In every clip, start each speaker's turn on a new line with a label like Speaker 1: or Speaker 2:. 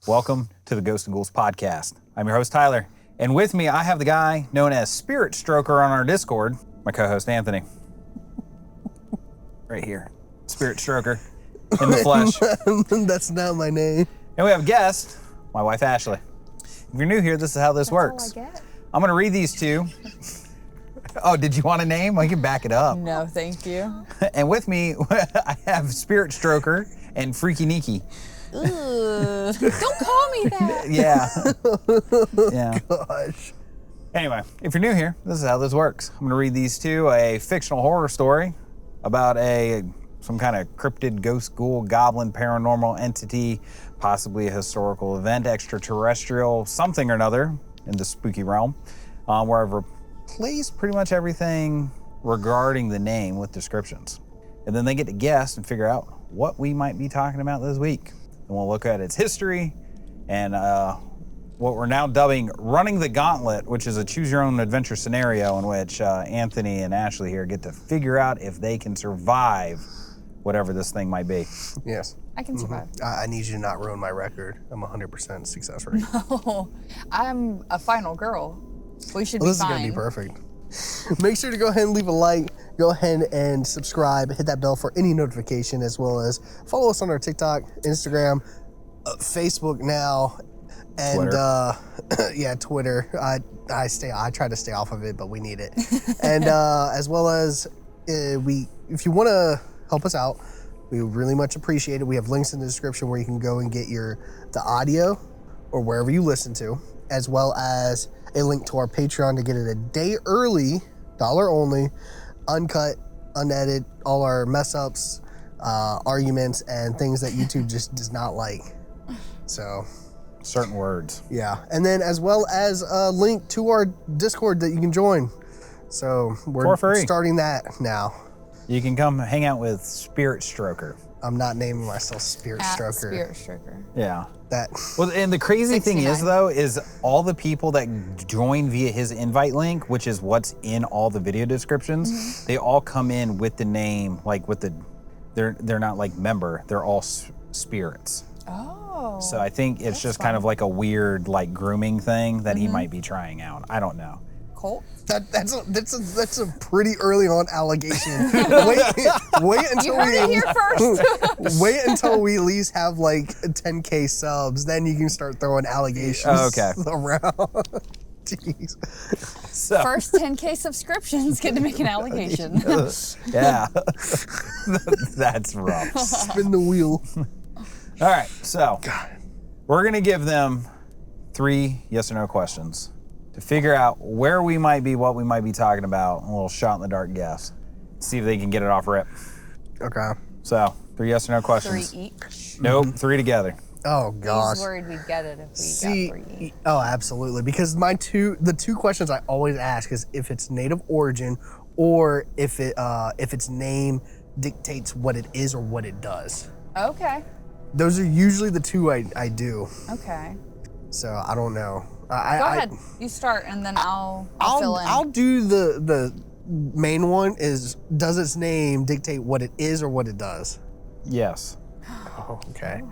Speaker 1: Welcome to the Ghosts and Ghouls podcast. I'm your host, Tyler. And with me, I have the guy known as Spirit Stroker on our Discord, my co-host, Anthony. Right here. Spirit Stroker in the flesh.
Speaker 2: That's not my name.
Speaker 1: And we have a guest, my wife, Ashley. If you're new here, this is how this works.
Speaker 3: All I get.
Speaker 1: I'm going to read these to you. Oh, did you want a name? I can back it up.
Speaker 3: No, thank you.
Speaker 1: And with me, I have Spirit Stroker and Freaky Neeky.
Speaker 3: Don't call me that.
Speaker 1: Yeah.
Speaker 2: Gosh.
Speaker 1: Anyway, if you're new here, this is how this works. I'm going to read these to a fictional horror story about some kind of cryptid, ghost, ghoul, goblin, paranormal entity, possibly a historical event, extraterrestrial, something or another in the spooky realm, where I've replaced pretty much everything regarding the name with descriptions. And then they get to guess and figure out what we might be talking about this week. And we'll look at its history and what we're now dubbing Running the Gauntlet, which is a choose-your-own-adventure scenario in which Anthony and Ashley here get to figure out if they can survive whatever this thing might be.
Speaker 2: Yes.
Speaker 3: I can survive.
Speaker 2: I need you to not ruin my record. I'm 100% success rate.
Speaker 3: Oh, I'm a final girl. We should
Speaker 2: Well,
Speaker 3: be
Speaker 2: this
Speaker 3: fine.
Speaker 2: is going to be perfect. Make sure to go ahead and leave a like. Go ahead and subscribe. Hit that bell for any notification, as well as follow us on our TikTok, Instagram, Facebook now, and Twitter. I try to stay off of it, but we need it. And as well as if you want to help us out, we really much appreciate it. We have links in the description where you can go and get the audio or wherever you listen to, as well as a link to our Patreon to get it a day early, $1 only, uncut, unedited, all our mess ups, arguments, and things that YouTube just does not like. So,
Speaker 1: Certain words.
Speaker 2: yeah. And then as well as a link to our Discord that you can join. So we're
Speaker 1: For free.
Speaker 2: starting that now.
Speaker 1: You can come hang out with Spirit Stroker.
Speaker 2: I'm not naming myself Spirit Stroker.
Speaker 3: Spirit Stroker.
Speaker 1: Yeah.
Speaker 2: That
Speaker 1: Well, and the crazy thing is,
Speaker 3: 69.
Speaker 1: though, is all the people that join via his invite link, which is what's in all the video descriptions, they all come in with the name, like with they're not like member, they're all spirits.
Speaker 3: Oh.
Speaker 1: So I think it's just kind of like a weird like grooming thing that he might be trying out. I don't know.
Speaker 3: Cult?
Speaker 2: that's a pretty early on allegation. wait until
Speaker 3: You heard it here first.
Speaker 2: wait until we at least have like 10K subs, then you can start throwing allegations around. Jeez.
Speaker 1: So
Speaker 3: First 10K subscriptions get to make an allegation.
Speaker 1: yeah, that's rough.
Speaker 2: Spin the wheel.
Speaker 1: All right, so we're gonna give them 3 yes or no questions to figure out where we might be, what we might be talking about, a little shot in the dark guess. See if they can get it off rip.
Speaker 2: Okay.
Speaker 1: So 3 yes or no questions.
Speaker 3: 3 each.
Speaker 1: Nope, 3 together.
Speaker 2: Oh gosh.
Speaker 3: He's worried we'd get it if we
Speaker 2: See,
Speaker 3: got 3 each.
Speaker 2: oh, absolutely. Because the two questions I always ask is if it's native origin or if its name dictates what it is or what it does.
Speaker 3: Okay.
Speaker 2: Those are usually the two I do.
Speaker 3: Okay.
Speaker 2: So I don't know.
Speaker 3: Go ahead. You start, and then I'll fill in.
Speaker 2: I'll do the main one is, does its name dictate what it is or what it does?
Speaker 1: Yes.
Speaker 2: Oh, okay.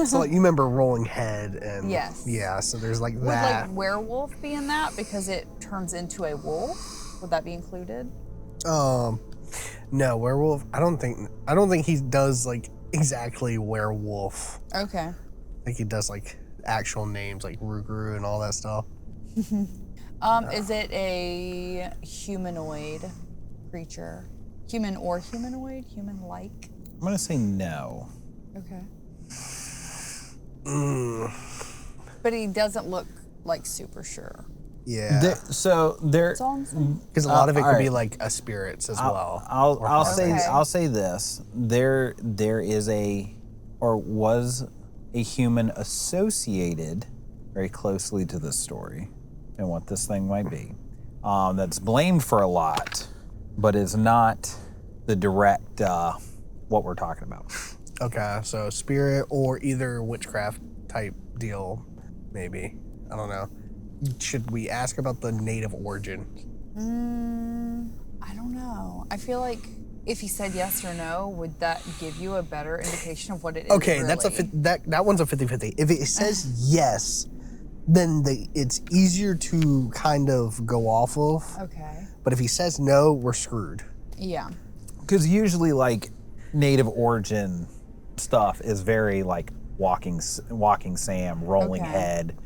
Speaker 2: So like you remember Rolling Head and
Speaker 3: Yes.
Speaker 2: Yeah, so there's like
Speaker 3: Would
Speaker 2: that.
Speaker 3: like werewolf be in that because it turns into a wolf? Would that be included?
Speaker 2: No, werewolf. I don't think he does like exactly werewolf.
Speaker 3: Okay.
Speaker 2: Like he does like actual names like Rugru and all that stuff.
Speaker 3: Is it a humanoid creature? Human or humanoid? Human-like?
Speaker 1: I'm gonna say no.
Speaker 3: Okay. But he doesn't look like super sure.
Speaker 2: Yeah.
Speaker 3: That's all I'm saying.
Speaker 2: Because a lot of it could
Speaker 1: all
Speaker 2: be
Speaker 1: right.
Speaker 2: like a spirits as well.
Speaker 1: I'll say
Speaker 3: Okay.
Speaker 1: I'll say this. There is was a human associated very closely to this story and what this thing might be. That's blamed for a lot, but is not the direct what we're talking about.
Speaker 2: Okay, so spirit or either witchcraft type deal, maybe. I don't know. Should we ask about the native origin?
Speaker 3: I don't know. I feel like if he said yes or no, would that give you a better indication of what it is?
Speaker 2: Okay,
Speaker 3: really?
Speaker 2: that one's a 50-50. If it says yes, then it's easier to kind of go off of.
Speaker 3: Okay.
Speaker 2: But if he says no, we're screwed.
Speaker 3: Yeah.
Speaker 1: Because usually, like, native origin stuff is very like walking Sam, rolling
Speaker 3: Okay.
Speaker 1: head.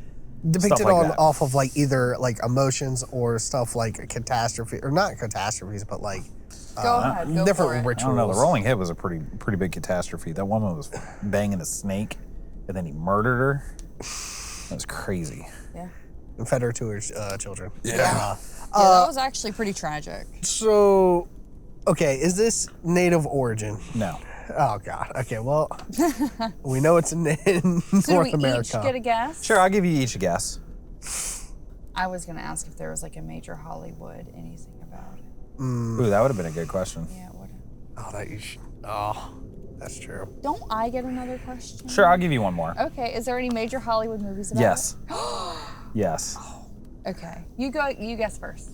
Speaker 2: Depicted
Speaker 1: like
Speaker 2: on
Speaker 1: that.
Speaker 2: off of like either like emotions or stuff like a catastrophe, or not catastrophes, but like
Speaker 3: Go ahead. Go
Speaker 2: different
Speaker 3: for it.
Speaker 1: I
Speaker 2: rituals.
Speaker 1: don't know. The rolling head was a pretty big catastrophe. That woman was banging a snake, and then he murdered her. That was crazy.
Speaker 3: Yeah.
Speaker 2: And fed her to her children.
Speaker 3: Yeah, that was actually pretty tragic.
Speaker 2: So, okay, is this native origin?
Speaker 1: No.
Speaker 2: Oh God. Okay, well, we know it's in
Speaker 3: So
Speaker 2: North
Speaker 3: do we
Speaker 2: America.
Speaker 3: each get a guess?
Speaker 1: Sure, I'll give you each a guess.
Speaker 3: I was gonna ask if there was like a major Hollywood anything about it.
Speaker 1: Ooh, that would have been a good question.
Speaker 3: Yeah, what?
Speaker 2: Oh, that you should. Oh, that's true.
Speaker 3: Don't I get another question?
Speaker 1: Sure, I'll give you one more.
Speaker 3: Okay. Is there any major Hollywood movies about
Speaker 1: Yes. Yes.
Speaker 3: it? Okay. You go. You guess first.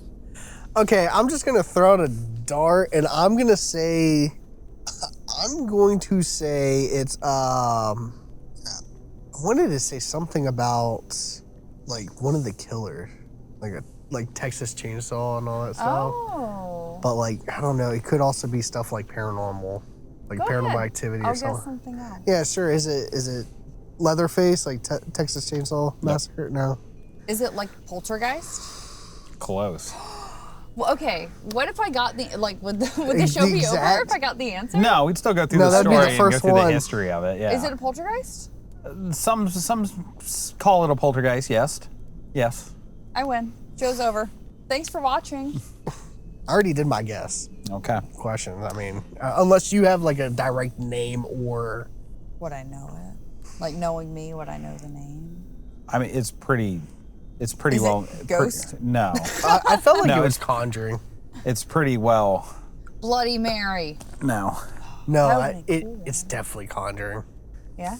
Speaker 2: Okay, I'm just gonna throw out a dart, and I'm going to say it's I wanted to say something about like one of the killers, like Texas Chainsaw and all that stuff.
Speaker 3: Oh.
Speaker 2: But like I don't know, it could also be stuff like paranormal, like
Speaker 3: Go
Speaker 2: paranormal
Speaker 3: ahead.
Speaker 2: activity
Speaker 3: I'll
Speaker 2: or something.
Speaker 3: guess something else.
Speaker 2: Yeah, sure. Is it Leatherface, like Texas Chainsaw Massacre? No.
Speaker 3: Is it like Poltergeist?
Speaker 1: Close.
Speaker 3: Well, okay. What if I got the would the show be over
Speaker 2: exact-
Speaker 3: if I got the answer?
Speaker 1: No, we'd still go through
Speaker 2: No,
Speaker 1: the
Speaker 2: that'd be the
Speaker 1: story and go
Speaker 2: first
Speaker 1: through
Speaker 2: one.
Speaker 1: the history of it. Yeah.
Speaker 3: Is it a Poltergeist?
Speaker 1: Some call it a poltergeist. Yes. Yes.
Speaker 3: I win. Show's over. Thanks for watching.
Speaker 2: I already did my guess.
Speaker 1: Okay.
Speaker 2: Question. I mean, unless you have like a direct name or.
Speaker 3: Would I know it? Like knowing me, would I know the name?
Speaker 1: I mean, it's pretty
Speaker 3: Is
Speaker 1: well.
Speaker 3: it Ghost?
Speaker 1: No,
Speaker 2: I felt like
Speaker 1: No,
Speaker 2: it was
Speaker 1: it's-
Speaker 2: Conjuring.
Speaker 1: it's pretty well.
Speaker 3: Bloody Mary.
Speaker 1: No.
Speaker 2: No,
Speaker 3: That would've been cool.
Speaker 2: it's definitely Conjuring.
Speaker 3: Yeah.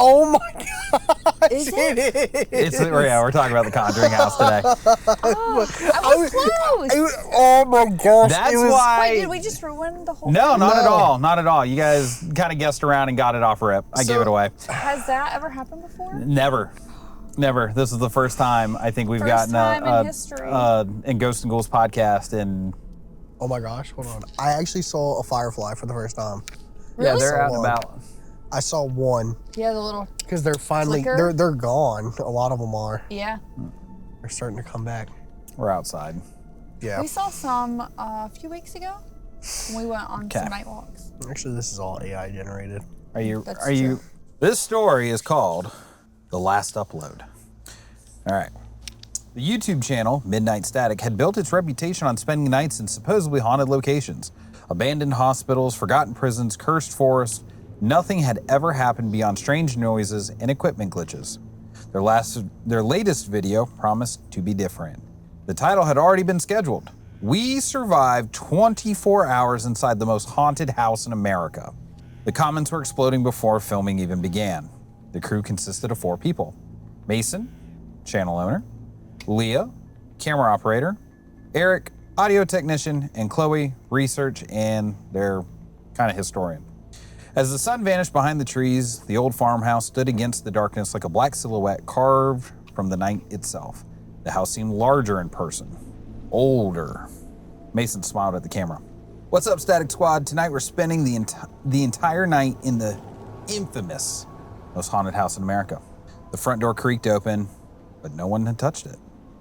Speaker 2: Oh my God!
Speaker 3: Is it?
Speaker 1: It's yeah. We're talking about the Conjuring house today.
Speaker 3: I was close.
Speaker 2: Oh my gosh!
Speaker 1: That's
Speaker 2: it was,
Speaker 1: why.
Speaker 3: Wait, did we just ruin the whole
Speaker 1: No,
Speaker 3: thing?
Speaker 1: not at
Speaker 2: No.
Speaker 1: all. Not at all. You guys kind of guessed around and got it off rip. I
Speaker 2: So-
Speaker 1: gave it away.
Speaker 3: Has that ever happened before?
Speaker 1: Never. Never. This is the first time I think we've
Speaker 3: First
Speaker 1: gotten
Speaker 3: time in history.
Speaker 1: in Ghosts and Ghouls podcast, and
Speaker 2: Oh my gosh! Hold on. I actually saw a firefly for the first time.
Speaker 1: yeah,
Speaker 3: Really?
Speaker 1: they're out
Speaker 2: So,
Speaker 1: and about.
Speaker 2: I saw one
Speaker 3: Yeah, the little.
Speaker 2: because they're finally
Speaker 3: Flicker?
Speaker 2: they're gone. A lot of them are.
Speaker 3: Yeah.
Speaker 2: They're starting to come back.
Speaker 1: We're outside.
Speaker 2: Yeah.
Speaker 3: We saw some a few weeks ago when we went on
Speaker 1: Okay.
Speaker 3: some night walks.
Speaker 2: Actually, this is all AI generated.
Speaker 1: Are you?
Speaker 3: That's
Speaker 1: are you?
Speaker 3: true.
Speaker 1: This story is called "The Last Upload." All right. The YouTube channel Midnight Static had built its reputation on spending nights in supposedly haunted locations, abandoned hospitals, forgotten prisons, cursed forests. Nothing had ever happened beyond strange noises and equipment glitches. Their latest video promised to be different. The title had already been scheduled. We survived 24 hours inside the most haunted house in America. The comments were exploding before filming even began. The crew consisted of 4 people: Mason, channel owner; Leah, camera operator; Eric, audio technician; and Chloe, research and their kind of historian. As the sun vanished behind the trees, the old farmhouse stood against the darkness like a black silhouette carved from the night itself. The house seemed larger in person, older. Mason smiled at the camera. What's up, Static Squad? Tonight we're spending the entire night in the infamous most haunted house in America. The front door creaked open, but no one had touched it.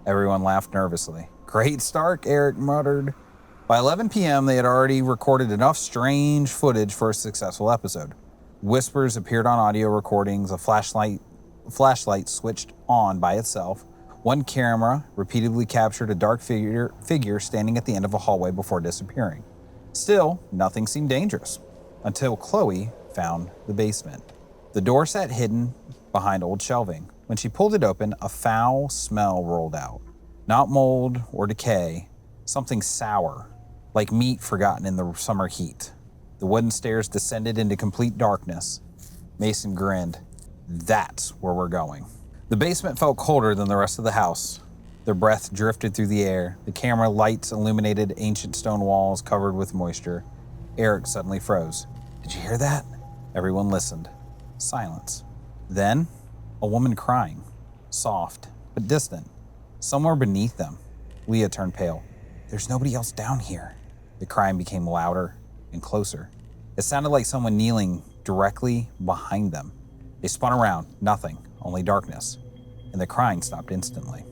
Speaker 1: Everyone laughed nervously. Great start, Eric muttered. By 11 p.m., they had already recorded enough strange footage for a successful episode. Whispers appeared on audio recordings, a flashlight switched on by itself. One camera repeatedly captured a dark figure standing at the end of a hallway before disappearing. Still, nothing seemed dangerous, until Chloe found the basement. The door sat hidden behind old shelving. When she pulled it open, a foul smell rolled out. Not mold or decay, something sour, like meat forgotten in the summer heat. The wooden stairs descended into complete darkness. Mason grinned. That's where we're going. The basement felt colder than the rest of the house. Their breath drifted through the air. The camera lights illuminated ancient stone walls covered with moisture. Eric suddenly froze. Did you hear that? Everyone listened. Silence. Then, a woman crying. Soft, but distant. Somewhere beneath them. Leah turned pale. There's nobody else down here. The crying became louder and closer. It sounded like someone kneeling directly behind them. They spun around. Nothing. Only darkness. And the crying stopped instantly.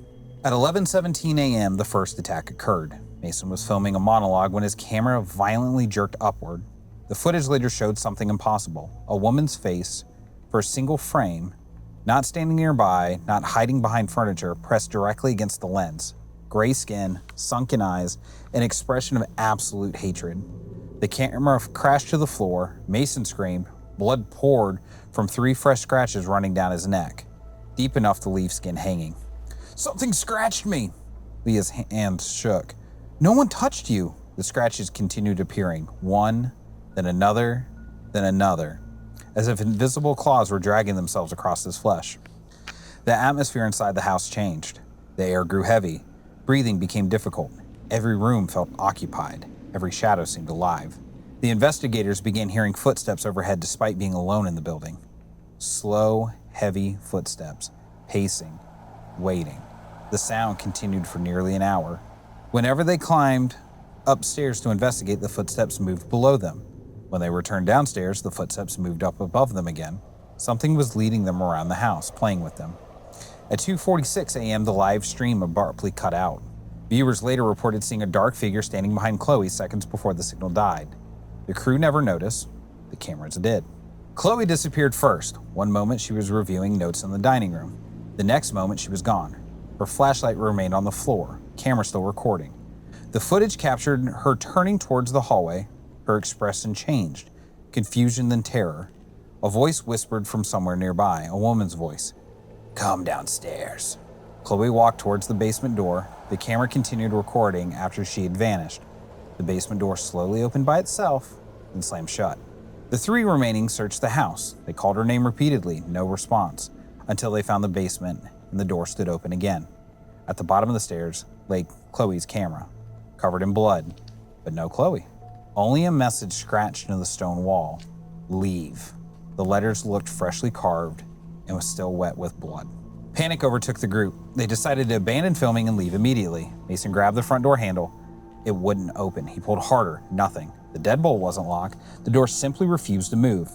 Speaker 1: At 11:17 a.m., the first attack occurred. Mason was filming a monologue when his camera violently jerked upward. The footage later showed something impossible. A woman's face, for a single frame, not standing nearby, not hiding behind furniture, pressed directly against the lens. Gray skin, sunken eyes, an expression of absolute hatred. The camera crashed to the floor. Mason screamed. Blood poured from 3 fresh scratches running down his neck, deep enough to leave skin hanging. Something scratched me. Leah's hands shook. No one touched you. The scratches continued appearing, one, then another, as if invisible claws were dragging themselves across his flesh. The atmosphere inside the house changed. The air grew heavy. Breathing became difficult. Every room felt occupied. Every shadow seemed alive. The investigators began hearing footsteps overhead despite being alone in the building. Slow, heavy footsteps, pacing, waiting. The sound continued for nearly an hour. Whenever they climbed upstairs to investigate, the footsteps moved below them. When they returned downstairs, the footsteps moved up above them again. Something was leading them around the house, playing with them. At 2:46 a.m., the live stream abruptly cut out. Viewers later reported seeing a dark figure standing behind Chloe seconds before the signal died. The crew never noticed. The cameras did. Chloe disappeared first. One moment she was reviewing notes in the dining room. The next moment she was gone. Her flashlight remained on the floor, camera still recording. The footage captured her turning towards the hallway. Her expression changed. Confusion then terror. A voice whispered from somewhere nearby, a woman's voice. Come downstairs. Chloe walked towards the basement door. The camera continued recording after she had vanished. The basement door slowly opened by itself and slammed shut. The 3 remaining searched the house. They called her name repeatedly, no response, until they found the basement and the door stood open again. At the bottom of the stairs lay Chloe's camera, covered in blood, but no Chloe. Only a message scratched into the stone wall. Leave. The letters looked freshly carved and was still wet with blood. Panic overtook the group. They decided to abandon filming and leave immediately. Mason grabbed the front door handle. It wouldn't open. He pulled harder. Nothing. The deadbolt wasn't locked. The door simply refused to move.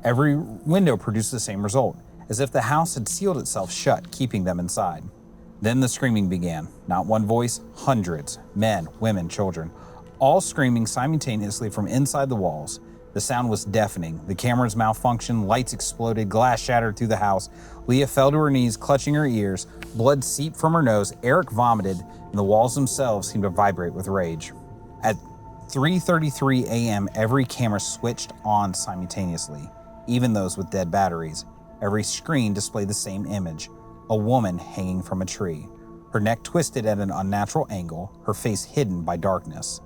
Speaker 1: Every window produced the same result, as if the house had sealed itself shut, keeping them inside. Then the screaming began. Not one voice, hundreds. Men, women, children. All screaming simultaneously from inside the walls. The sound was deafening. The cameras malfunctioned, lights exploded, glass shattered through the house. Leah fell to her knees, clutching her ears. Blood seeped from her nose. Eric vomited, and the walls themselves seemed to vibrate with rage. At 3:33 a.m., every camera switched on simultaneously, even those with dead batteries. Every screen displayed the same image, a woman hanging from a tree, her neck twisted at an unnatural angle, her face hidden by darkness.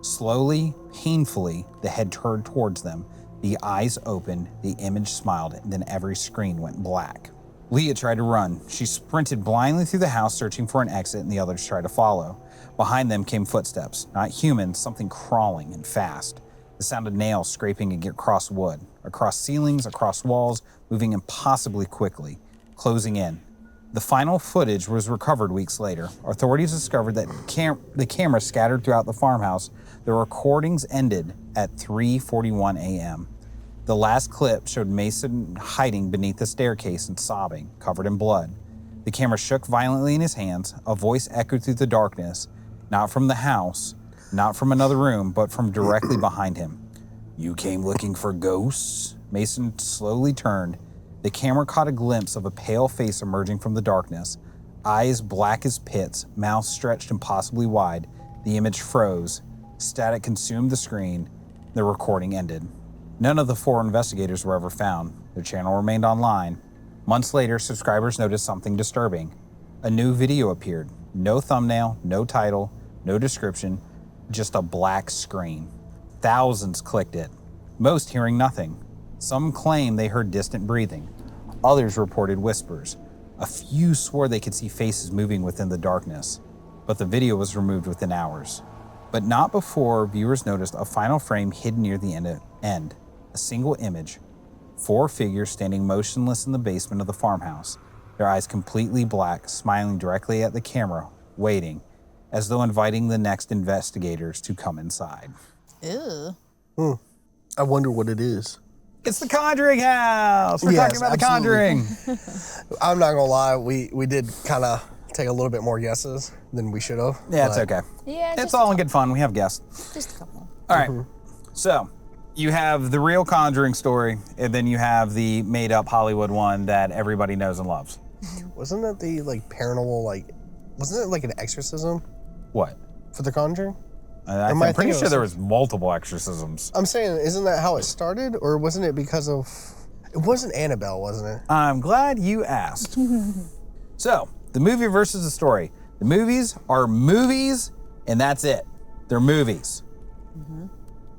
Speaker 1: Slowly, painfully, the head turned towards them, the eyes opened, the image smiled, and then every screen went black. Leah tried to run. She sprinted blindly through the house, searching for an exit, and the others tried to follow. Behind them came footsteps, not human, something crawling and fast. The sound of nails scraping across wood, across ceilings, across walls, moving impossibly quickly, closing in. The final footage was recovered weeks later. Authorities discovered that the camera scattered throughout the farmhouse. The recordings ended at 3:41 a.m. The last clip showed Mason hiding beneath the staircase and sobbing, covered in blood. The camera shook violently in his hands. A voice echoed through the darkness, not from the house, not from another room, but from directly behind him. You came looking for ghosts? Mason slowly turned. The camera caught a glimpse of a pale face emerging from the darkness, eyes black as pits, mouth stretched impossibly wide. The image froze. Static consumed the screen. The recording ended. None of the 4 investigators were ever found. Their channel remained online. Months later, subscribers noticed something disturbing. A new video appeared. No thumbnail, no title, no description, just a black screen. Thousands clicked it, most hearing nothing. Some claimed they heard distant breathing. Others reported whispers. A few swore they could see faces moving within the darkness. But the video was removed within hours. but not before viewers noticed a final frame hidden near the end. A single image. 4 figures standing motionless in the basement of the farmhouse, their eyes completely black, smiling directly at the camera, waiting, as though inviting the next investigators to come inside.
Speaker 3: Ew.
Speaker 2: I wonder what it is.
Speaker 1: It's the Conjuring house! We're talking about
Speaker 2: absolutely.
Speaker 1: the Conjuring!
Speaker 2: I'm not gonna lie, we did kind of take a little bit more guesses than we should have.
Speaker 1: Yeah, it's okay.
Speaker 3: Yeah,
Speaker 1: It's
Speaker 3: just
Speaker 1: all in good fun. We have guests.
Speaker 3: Just a couple.
Speaker 1: All right. So you have the real Conjuring story, and then you have the made-up Hollywood one that everybody knows and loves.
Speaker 2: Wasn't that the paranormal wasn't it like an exorcism
Speaker 1: What?
Speaker 2: for The Conjuring?
Speaker 1: I'm pretty sure there was multiple exorcisms.
Speaker 2: I'm saying, isn't that how it started, or wasn't it because of? It wasn't Annabelle, wasn't it?
Speaker 1: I'm glad you asked. So, the movie versus the story. The movies are movies, and that's it. They're movies.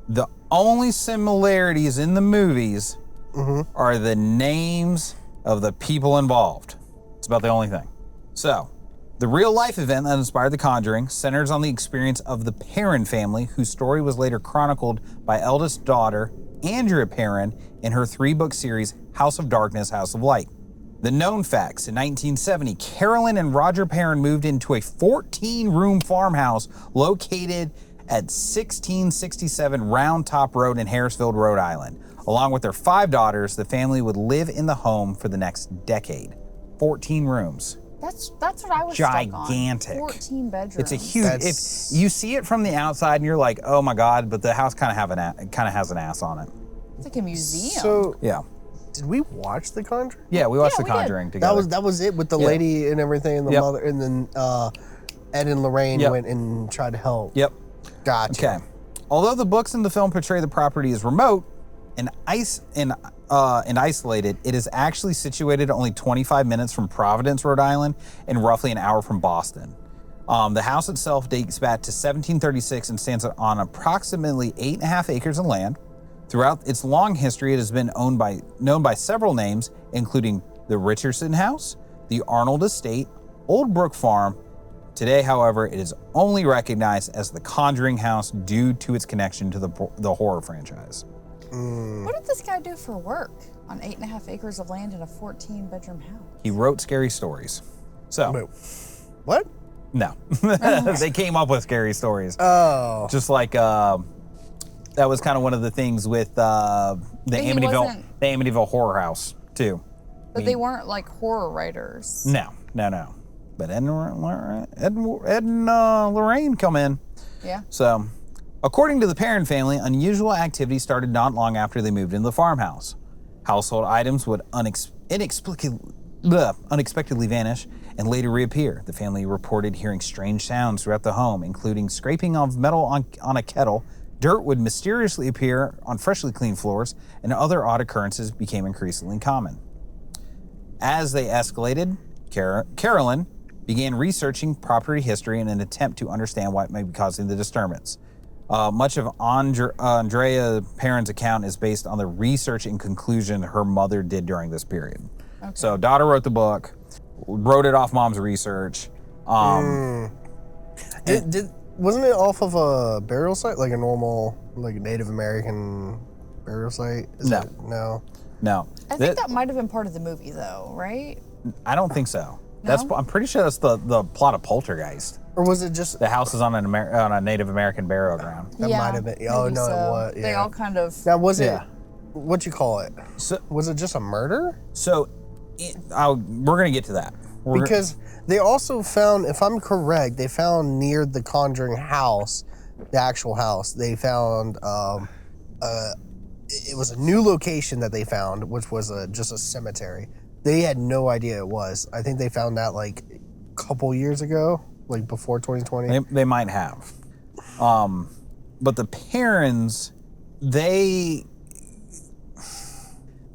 Speaker 1: The only similarities in the movies are the names of the people involved. It's about the only thing. So, the real-life event that inspired The Conjuring centers on the experience of the Perron family, whose story was later chronicled by eldest daughter Andrea Perron in her 3-book series, House of Darkness, House of Light. The known facts: in 1970, Carolyn and Roger Perron moved into a 14-room farmhouse located at 1667 Round Top Road in Harrisville, Rhode Island. Along with their 5 daughters, the family would live in the home for the next decade. 14 rooms.
Speaker 3: That's what I was
Speaker 1: Gigantic.
Speaker 3: stuck on. 14 bedrooms.
Speaker 1: It's a huge.
Speaker 2: That's-
Speaker 1: If you see it from the outside and you're like, "Oh my God," but the house kind of has an ass on it.
Speaker 3: It's like a museum.
Speaker 2: So,
Speaker 1: Yeah.
Speaker 2: did we watch The Conjuring?
Speaker 1: Yeah, we watched
Speaker 3: Yeah,
Speaker 1: The
Speaker 3: we did.
Speaker 1: Conjuring together.
Speaker 2: That was it with the
Speaker 1: Yeah.
Speaker 2: lady and everything, and the
Speaker 1: Yep.
Speaker 2: mother, and then Ed and Lorraine
Speaker 1: Yep.
Speaker 2: went and tried to help.
Speaker 1: Yep.
Speaker 2: Gotcha.
Speaker 1: Okay. Although the books in the film portray the property as remote and isolated, it is actually situated only 25 minutes from Providence, Rhode Island, and roughly an hour from Boston. The house itself dates back to 1736 and stands on approximately 8.5 acres of land. Throughout its long history, it has been known by several names, including the Richardson House, the Arnold Estate, Old Brook Farm. Today, however, it is only recognized as the Conjuring House due to its connection to the horror franchise.
Speaker 3: What did this guy do for work on 8.5 acres of land in a 14-bedroom house?
Speaker 1: He wrote scary stories. So,
Speaker 2: Wait, what?
Speaker 1: no. They came up with scary stories.
Speaker 2: Oh.
Speaker 1: Just like that was kind of one of the things with the
Speaker 3: he
Speaker 1: Amityville,
Speaker 3: wasn't-
Speaker 1: the Amityville Horror House, too.
Speaker 3: But they weren't like horror writers.
Speaker 1: No. But Ed and Lorraine come in.
Speaker 3: Yeah.
Speaker 1: So, according to the Perron family, unusual activity started not long after they moved into the farmhouse. Household items would unexpectedly vanish and later reappear. The family reported hearing strange sounds throughout the home, including scraping of metal on a kettle. Dirt would mysteriously appear on freshly cleaned floors, and other odd occurrences became increasingly common. As they escalated, Carolyn began researching property history in an attempt to understand what might be causing the disturbance. Much of Andrea Perron's account is based on the research and conclusion her mother did during this period. Okay. So, daughter wrote the book, wrote it off mom's research.
Speaker 2: Wasn't it off of a burial site, like a normal, like a Native American burial site?
Speaker 1: No.
Speaker 2: No.
Speaker 3: I think that might have been part of the movie, though, right?
Speaker 1: I don't think so.
Speaker 3: No?
Speaker 1: I'm pretty sure that's the plot of Poltergeist.
Speaker 2: Or was it just?
Speaker 1: The house is on a Native American burial ground.
Speaker 2: That might have been. Oh
Speaker 3: maybe
Speaker 2: no,
Speaker 3: so.
Speaker 2: it was. Yeah.
Speaker 3: They all kind of.
Speaker 2: Now was it?
Speaker 1: Yeah.
Speaker 2: What you call it?
Speaker 1: So,
Speaker 2: Was it just a murder?
Speaker 1: we're gonna get to that.
Speaker 2: Because they also found, if I'm correct, they found near the Conjuring house, the actual house, they found it was a new location that they found, which was just a cemetery. They had no idea it was. I think they found that like a couple years ago, like before 2020.
Speaker 1: They might have. But the Perrons, they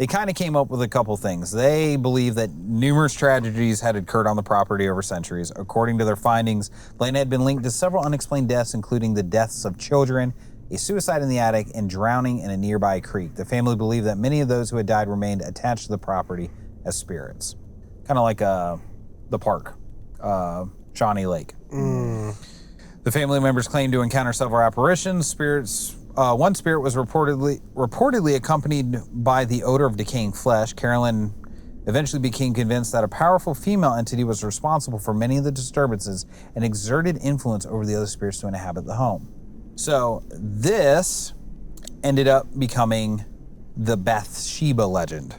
Speaker 1: kind of came up with a couple things. They believe that numerous tragedies had occurred on the property over centuries. According to their findings, land had been linked to several unexplained deaths, including the deaths of children, a suicide in the attic, and drowning in a nearby creek. The family believed that many of those who had died remained attached to the property as spirits. Kind of like the park, Shawnee Lake. The family members claimed to encounter several apparitions. One spirit was reportedly accompanied by the odor of decaying flesh. Carolyn eventually became convinced that a powerful female entity was responsible for many of the disturbances and exerted influence over the other spirits to inhabit the home. So this ended up becoming the Bathsheba legend.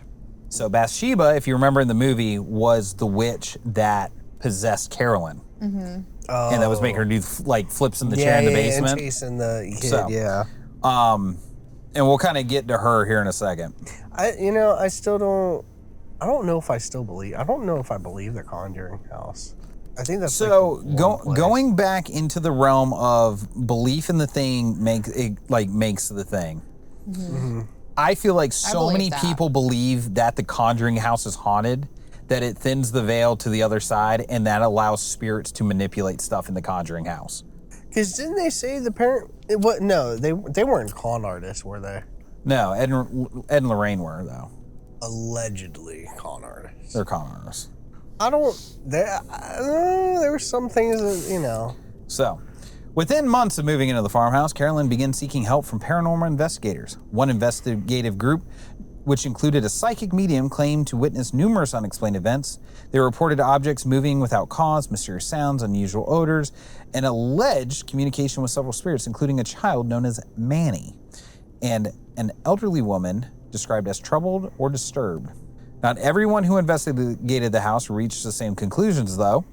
Speaker 1: So Bathsheba, if you remember in the movie, was the witch that possessed Carolyn.
Speaker 3: Mm-hmm.
Speaker 2: Oh.
Speaker 1: And that was making her do flips in the chair in the basement.
Speaker 2: And chasing the kid,
Speaker 1: So,
Speaker 2: yeah.
Speaker 1: And we'll kind of get to her here in a second.
Speaker 2: I don't know if I still believe. I don't know if I believe the Conjuring House. I think that's
Speaker 1: so
Speaker 2: like
Speaker 1: going back into the realm of belief in the thing makes the thing.
Speaker 2: Mm-hmm.
Speaker 1: I feel like so many
Speaker 3: that.
Speaker 1: people believe that the Conjuring House is haunted that it thins the veil to the other side, and that allows spirits to manipulate stuff in the Conjuring House.
Speaker 2: Because didn't they say the parent? What? No, they weren't con artists, were they?
Speaker 1: No, Ed and Lorraine were though.
Speaker 2: Allegedly con artists.
Speaker 1: They're con artists.
Speaker 2: There were some things that
Speaker 1: So, within months of moving into the farmhouse, Carolyn began seeking help from paranormal investigators. One investigative group, which included a psychic medium, claimed to witness numerous unexplained events. They reported objects moving without cause, mysterious sounds, unusual odors, and alleged communication with several spirits, including a child known as Manny, and an elderly woman described as troubled or disturbed. Not everyone who investigated the house reached the same conclusions, though.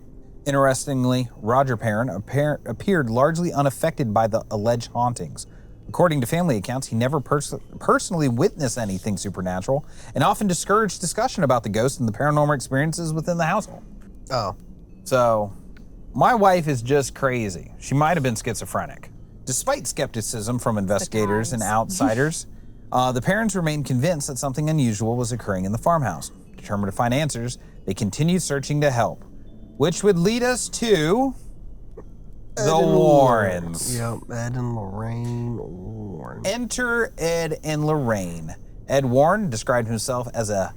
Speaker 1: Interestingly, Roger Perrin appeared largely unaffected by the alleged hauntings. According to family accounts, he never personally witnessed anything supernatural and often discouraged discussion about the ghosts and the paranormal experiences within the household.
Speaker 2: Oh.
Speaker 1: So, my wife is just crazy. She might have been schizophrenic. Despite skepticism from investigators and outsiders, the parents remained convinced that something unusual was occurring in the farmhouse. Determined to find answers, they continued searching to help, which would lead us to the Warrens.
Speaker 2: Yep, Ed and Lorraine Warren.
Speaker 1: Enter Ed and Lorraine. Ed Warren described himself as a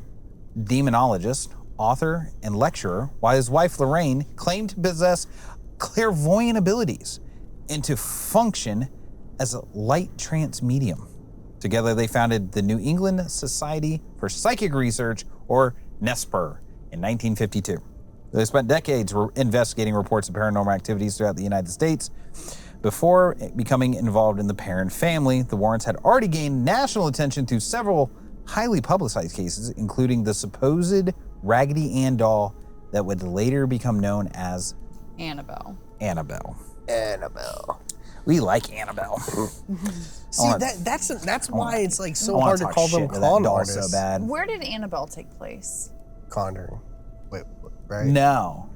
Speaker 1: demonologist, author, and lecturer, while his wife Lorraine claimed to possess clairvoyant abilities and to function as a light trance medium. Together, they founded the New England Society for Psychic Research, or NESPR, in 1952. They spent decades investigating reports of paranormal activities throughout the United States. Before becoming involved in the Perrin family, the Warrens had already gained national attention through several highly publicized cases, including the supposed Raggedy Ann doll that would later become known as
Speaker 3: Annabelle.
Speaker 1: We like Annabelle.
Speaker 2: See, that's why it's like so hard to call them con artists.
Speaker 1: So bad.
Speaker 3: Where did Annabelle take place?
Speaker 2: Conjuring. Wait, right?
Speaker 1: No,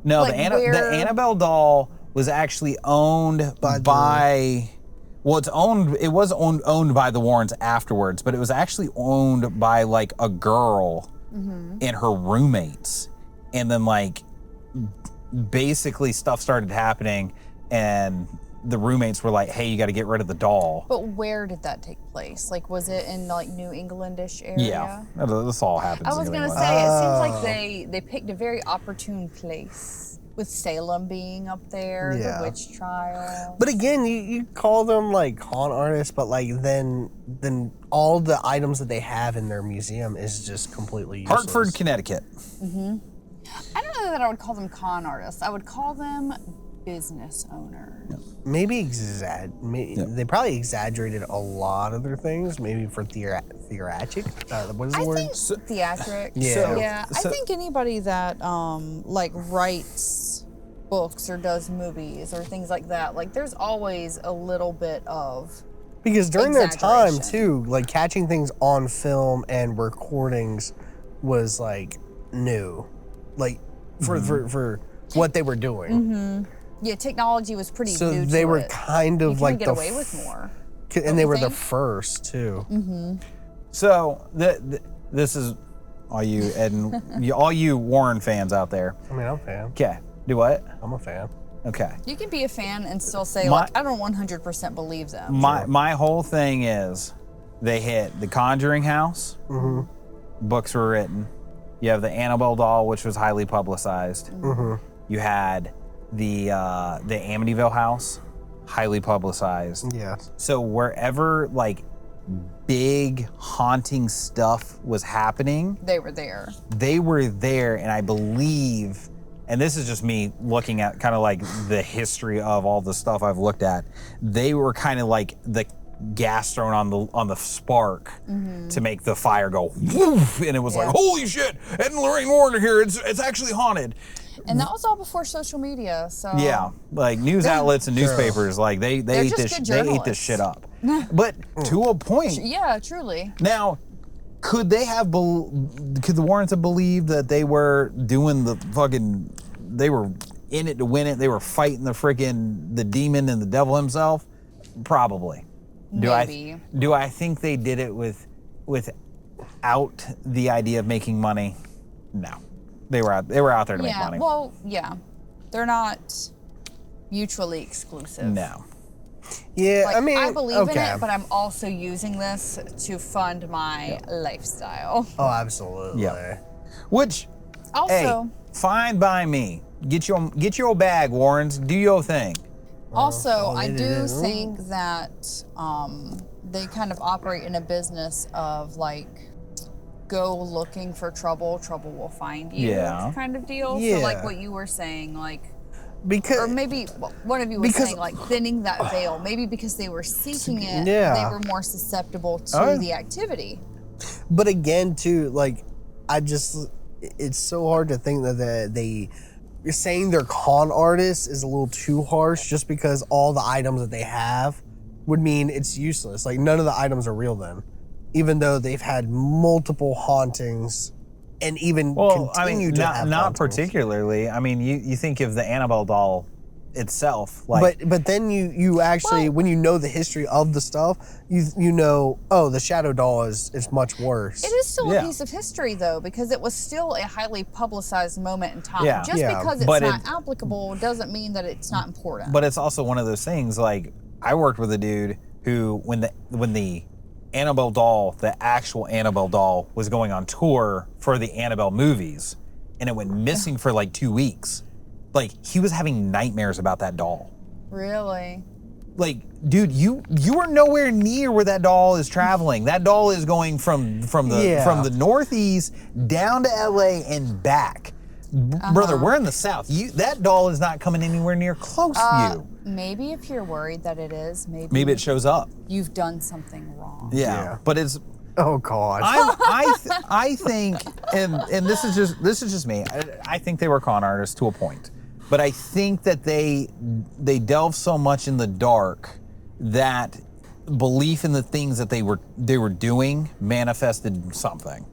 Speaker 3: Like
Speaker 1: the
Speaker 3: where-
Speaker 1: Annabelle doll was actually owned by it was owned by the Warrens afterwards, but it was actually owned by like a girl and her roommates, and then like basically stuff started happening, and the roommates were like, "Hey, you got to get rid of the doll."
Speaker 3: But where did that take place? Like, was it in like New Englandish area?
Speaker 1: Yeah, this all happens.
Speaker 3: I was
Speaker 1: in
Speaker 3: gonna
Speaker 1: New
Speaker 3: say,
Speaker 1: England.
Speaker 3: it seems like they picked a very opportune place with Salem being up there,
Speaker 2: Yeah.
Speaker 3: the witch trial.
Speaker 2: But again, you call them like con artists, but like then all the items that they have in their museum is just completely useless.
Speaker 1: Hartford, Connecticut.
Speaker 3: I don't know that I would call them con artists. I would call them business owners.
Speaker 2: Maybe they probably exaggerated a lot of their things, maybe for theatric. What is the
Speaker 3: I
Speaker 2: word?
Speaker 3: think theatrics.
Speaker 2: Yeah.
Speaker 3: I think anybody that like writes books or does movies or things like that, like there's always a little bit of
Speaker 2: Because during their time
Speaker 3: exaggeration.
Speaker 2: too, like catching things on film and recordings was like new, like for what they were doing.
Speaker 3: yeah, technology was pretty
Speaker 2: So
Speaker 3: new
Speaker 2: they
Speaker 3: to
Speaker 2: were
Speaker 3: it.
Speaker 2: kind of
Speaker 3: You
Speaker 2: like
Speaker 3: get
Speaker 2: the
Speaker 3: away with more.
Speaker 2: and they
Speaker 3: you
Speaker 2: were the
Speaker 3: think?
Speaker 2: first too.
Speaker 1: So this is all you all you Warren fans out there.
Speaker 2: I mean, I'm a fan.
Speaker 1: Okay, do what?
Speaker 2: I'm a fan.
Speaker 1: Okay.
Speaker 3: You can be a fan and still say,
Speaker 1: My-
Speaker 3: like, I don't 100% believe them.
Speaker 1: My whole thing is they hit the Conjuring House. Books were written. You have the Annabelle doll, which was highly publicized. You had the Amityville house, highly publicized.
Speaker 2: Yeah.
Speaker 1: So wherever like big haunting stuff was happening,
Speaker 3: They were there.
Speaker 1: they were there, and I believe, and this is just me looking at kind of like the history of all the stuff I've looked at, they were kind of like the gas thrown on the spark to make the fire go woof, and it was like, holy shit, Ed and Lorraine Warren are here, it's actually haunted.
Speaker 3: And that was all before social media, so
Speaker 1: Yeah, like news outlets and newspapers, like they ate this shit up. But to a point.
Speaker 3: Yeah, truly.
Speaker 1: Now, could the Warrens have believed that they were doing they were in it to win it, they were fighting the demon and the devil himself? Probably.
Speaker 3: Maybe.
Speaker 1: Do I think they did it without the idea of making money? No. They were out there to make money.
Speaker 3: Well, yeah. They're not mutually exclusive.
Speaker 1: No.
Speaker 2: Yeah,
Speaker 3: Like,
Speaker 2: I mean,
Speaker 3: I believe
Speaker 2: okay.
Speaker 3: in it, but I'm also using this to fund my lifestyle.
Speaker 2: Oh, absolutely.
Speaker 1: Yeah. Which,
Speaker 3: Also,
Speaker 1: hey, fine by me. Get your bag, Warrens. Do your thing.
Speaker 3: Also, I
Speaker 2: it
Speaker 3: do
Speaker 2: is.
Speaker 3: think that they kind of operate in a business of like, go looking for trouble, trouble will find you,
Speaker 1: Yeah.
Speaker 3: kind of deal.
Speaker 2: Yeah.
Speaker 3: So like what you were saying, like,
Speaker 2: Because
Speaker 3: or maybe one of you was saying like thinning that veil. Maybe because they were seeking it,
Speaker 2: Yeah.
Speaker 3: they were more susceptible to
Speaker 1: Oh.
Speaker 3: the activity.
Speaker 2: But again, too, like, it's so hard to think that you're saying they're con artists is a little too harsh just because all the items that they have would mean it's useless. Like, none of the items are real then, even though they've had multiple hauntings and even continue to have
Speaker 1: not
Speaker 2: hauntings.
Speaker 1: particularly. I mean, you think of the Annabelle doll itself, like,
Speaker 2: But then you actually, when you know the history of the stuff, you know, oh, the shadow doll is much worse.
Speaker 3: It is still
Speaker 1: Yeah.
Speaker 3: a piece of history, though, because it was still a highly publicized moment in time.
Speaker 1: Yeah.
Speaker 3: Just
Speaker 2: Yeah.
Speaker 3: because it's
Speaker 1: But
Speaker 3: not applicable doesn't mean that it's not important.
Speaker 1: but it's also one of those things. Like, I worked with a dude who, when the Annabelle doll, the actual Annabelle doll, was going on tour for the Annabelle movies, and it went missing for like 2 weeks. Like, he was having nightmares about that doll.
Speaker 3: Really?
Speaker 1: Like, dude, you are nowhere near where that doll is traveling. That doll is going from the Northeast down to LA and back. Brother, we're in the South. That doll is not coming anywhere near close to you.
Speaker 3: Maybe if you're worried that it is,
Speaker 1: Maybe it shows up.
Speaker 3: you've done something wrong.
Speaker 1: Yeah. But it's
Speaker 2: Oh God.
Speaker 1: I think, and this is just me. I think they were con artists to a point, but I think that they delved so much in the dark that belief in the things that they were doing manifested something.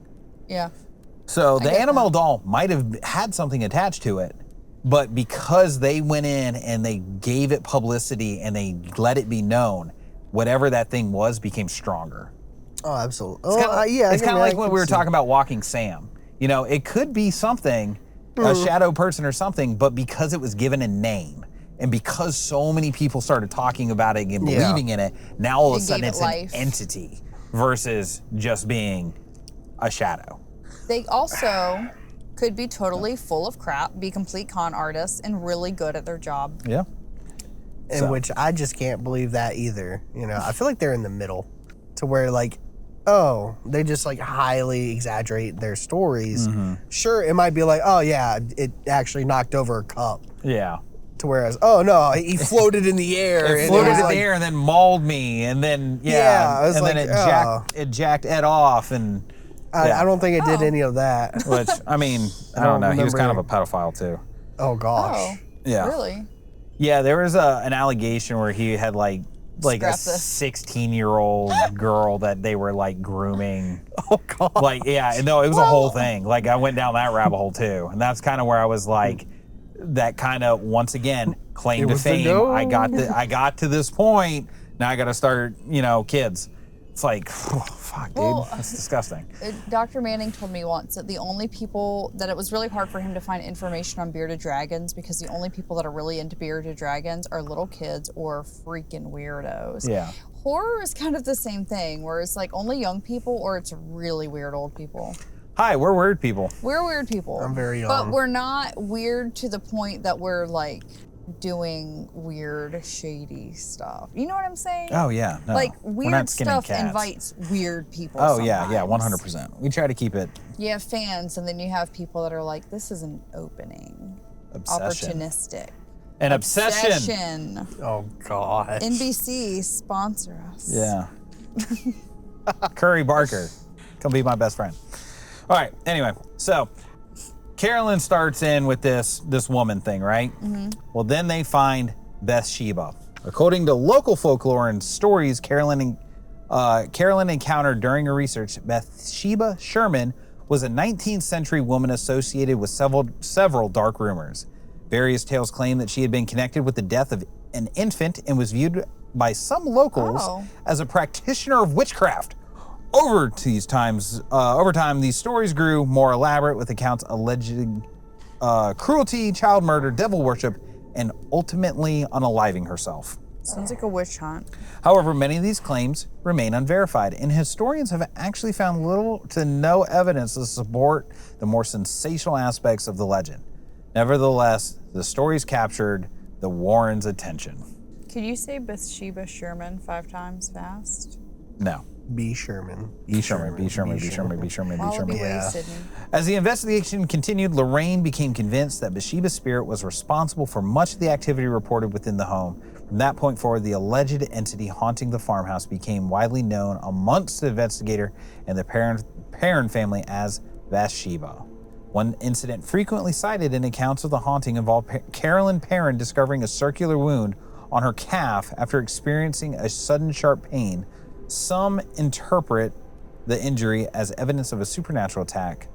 Speaker 3: Yeah.
Speaker 1: So the
Speaker 3: get
Speaker 1: Annabelle doll might have had something attached to it, but because they went in and they gave it publicity and they let it be known, whatever that thing was became stronger.
Speaker 2: Oh, absolutely.
Speaker 1: It's kind of like when we were talking about Walking Sam. You know, it could be something, a shadow person or something, but because it was given a name and because so many people started talking about it and believing in it, now all of a sudden it's an entity versus just being a shadow.
Speaker 3: They also could be totally full of crap, be complete con artists, and really good at their job.
Speaker 1: Yeah.
Speaker 2: In which I just can't believe that either. You know, I feel like they're in the middle to where like, oh, they just like highly exaggerate their stories. Sure, it might be like, oh yeah, it actually knocked over a cup.
Speaker 1: Yeah.
Speaker 2: To whereas, oh no, he floated in the air.
Speaker 1: It floated in the air and then mauled me, and then it jacked Ed off, and
Speaker 2: I don't think it did any of that.
Speaker 1: which I mean, I don't know. He was kind of a pedophile too.
Speaker 2: Oh gosh.
Speaker 3: Oh,
Speaker 1: Yeah.
Speaker 3: really?
Speaker 1: Yeah, there was an allegation where he had like a
Speaker 3: Scrap this.
Speaker 1: 16-year-old girl that they were like grooming.
Speaker 2: Oh god.
Speaker 1: Like, yeah, no, it was a whole thing. Like, I went down that rabbit hole too, and that's kind of where I was like, that kind of once again claim to fame. I got to this point. Now I got to start, kids. It's like, fuck, dude, that's disgusting.
Speaker 3: Dr. Manning told me once that the only people that it was really hard for him to find information on bearded dragons because the only people that are really into bearded dragons are little kids or freaking weirdos.
Speaker 1: Yeah.
Speaker 3: Horror is kind of the same thing, where it's like only young people or it's really weird old people.
Speaker 1: Hi, we're weird people.
Speaker 3: We're weird people.
Speaker 2: I'm very
Speaker 3: But
Speaker 2: young.
Speaker 3: we're not weird to the point that we're like doing weird, shady stuff. You know what I'm saying?
Speaker 1: Oh, yeah. No.
Speaker 3: Like
Speaker 1: We're not
Speaker 3: weird
Speaker 1: skinning
Speaker 3: stuff
Speaker 1: cats.
Speaker 3: invites weird people.
Speaker 1: Oh, yeah,
Speaker 3: sometimes.
Speaker 1: 100%. We try to keep it
Speaker 3: You have fans, and then you have people that are like, "This is an opening."
Speaker 1: obsession.
Speaker 3: Opportunistic.
Speaker 1: An obsession.
Speaker 2: Oh God.
Speaker 3: NBC sponsor us.
Speaker 1: Yeah. Curry Barker. Come be my best friend. All right. Anyway, so Carolyn starts in with this woman thing, right? Mm-hmm. Well, then they find Bathsheba. According to local folklore and stories Carolyn encountered during her research, Bathsheba Sherman was a 19th century woman associated with several dark rumors. Various tales claim that she had been connected with the death of an infant and was viewed by some locals as a practitioner of witchcraft. Over time, these stories grew more elaborate, with accounts alleging cruelty, child murder, devil worship, and ultimately unaliving herself.
Speaker 3: Sounds like a witch hunt.
Speaker 1: However, many of these claims remain unverified, and historians have actually found little to no evidence to support the more sensational aspects of the legend. Nevertheless, the stories captured the Warrens' attention.
Speaker 3: Could you say Bathsheba Sherman 5 times fast?
Speaker 1: No.
Speaker 2: B. Sherman.
Speaker 1: B. Sherman, B. Sherman, B. Sherman, B. Sherman, B.
Speaker 3: Wallaby
Speaker 1: Sherman.
Speaker 3: Way,
Speaker 2: Yeah.
Speaker 3: Sydney.
Speaker 1: As the investigation continued, Lorraine became convinced that Bathsheba's spirit was responsible for much of the activity reported within the home. From that point forward, the alleged entity haunting the farmhouse became widely known amongst the investigator and the Perrin family as Bathsheba. One incident frequently cited in accounts of the haunting involved Carolyn Perrin discovering a circular wound on her calf after experiencing a sudden sharp pain. Some interpret the injury as evidence of a supernatural attack.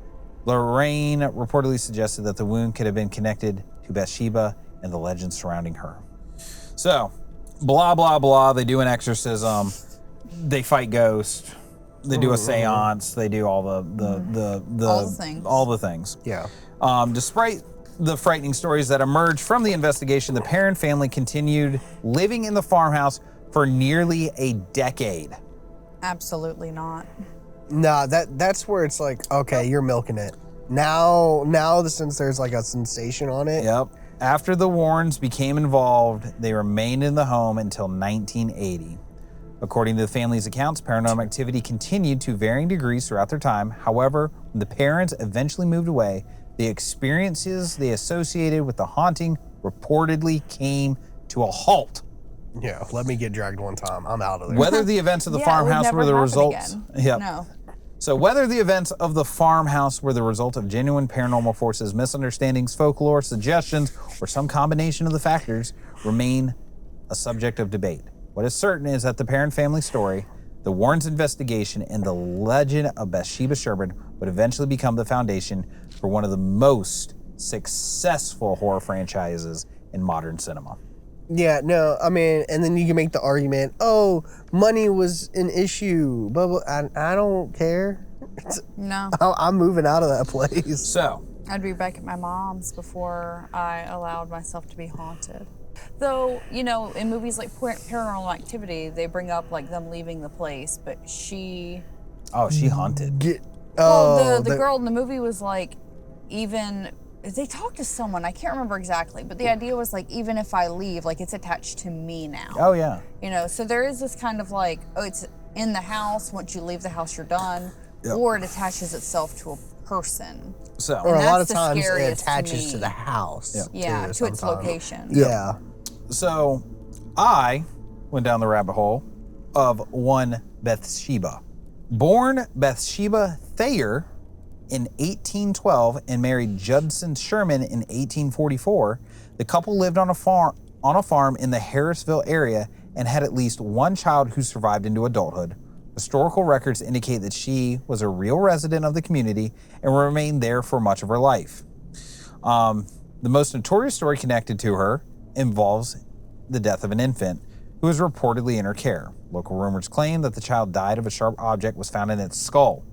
Speaker 1: Lorraine reportedly suggested that the wound could have been connected to Bathsheba and the legends surrounding her. So, blah, blah, blah. They do an exorcism. They fight ghosts. They do a seance. They do all all the things.
Speaker 2: Yeah.
Speaker 1: Despite the frightening stories that emerged from the investigation, the Perrin family continued living in the farmhouse for nearly a decade.
Speaker 3: Absolutely not.
Speaker 2: Nah, that's where it's like, okay, you're milking it. Now, since there's like a sensation on it.
Speaker 1: Yep. After the Warrens became involved, they remained in the home until 1980. According to the family's accounts, paranormal activity continued to varying degrees throughout their time. However, when the parents eventually moved away, the experiences they associated with the haunting reportedly came to a halt.
Speaker 2: Yeah, let me get dragged one time. I'm out of there.
Speaker 1: Whether the events of the farmhouse were the results,
Speaker 3: No.
Speaker 1: So whether the events of the farmhouse were the result of genuine paranormal forces, misunderstandings, folklore, suggestions, or some combination of the factors remain a subject of debate. What is certain is that the Perrin family story, the Warrens' investigation, and the legend of Bathsheba Sherman would eventually become the foundation for one of the most successful horror franchises in modern cinema.
Speaker 2: Yeah, no, I mean, and then you can make the argument, oh, money was an issue, but I don't care.
Speaker 3: No.
Speaker 2: I'm moving out of that place.
Speaker 1: So,
Speaker 3: I'd be back at my mom's before I allowed myself to be haunted. Though, you know, in movies like Paranormal Activity, they bring up like them leaving the place, but she
Speaker 1: haunted.
Speaker 3: Well, the girl in the movie was like, even they talked to someone, I can't remember exactly, but the idea was like, even if I leave, like it's attached to me now.
Speaker 1: Oh yeah.
Speaker 3: You know, so there is this kind of like, oh, it's in the house. Once you leave the house, you're done.
Speaker 1: Yep.
Speaker 3: Or it attaches itself to a person.
Speaker 1: So,
Speaker 2: Or a
Speaker 3: And
Speaker 2: lot of
Speaker 3: that's the
Speaker 2: times it
Speaker 3: scariest to
Speaker 2: attaches
Speaker 3: me.
Speaker 2: to the house.
Speaker 1: Yep.
Speaker 3: Yeah,
Speaker 2: too,
Speaker 3: to its
Speaker 2: sometimes.
Speaker 3: location.
Speaker 2: Yeah.
Speaker 1: So I went down the rabbit hole of one Bathsheba. Born Bathsheba Thayer in 1812 and married Judson Sherman in 1844, the couple lived on a farm in the Harrisville area and had at least one child who survived into adulthood. Historical records indicate that she was a real resident of the community and remained there for much of her life. The most notorious story connected to her involves the death of an infant who was reportedly in her care. Local rumors claim that the child died of a sharp object was found in its skull.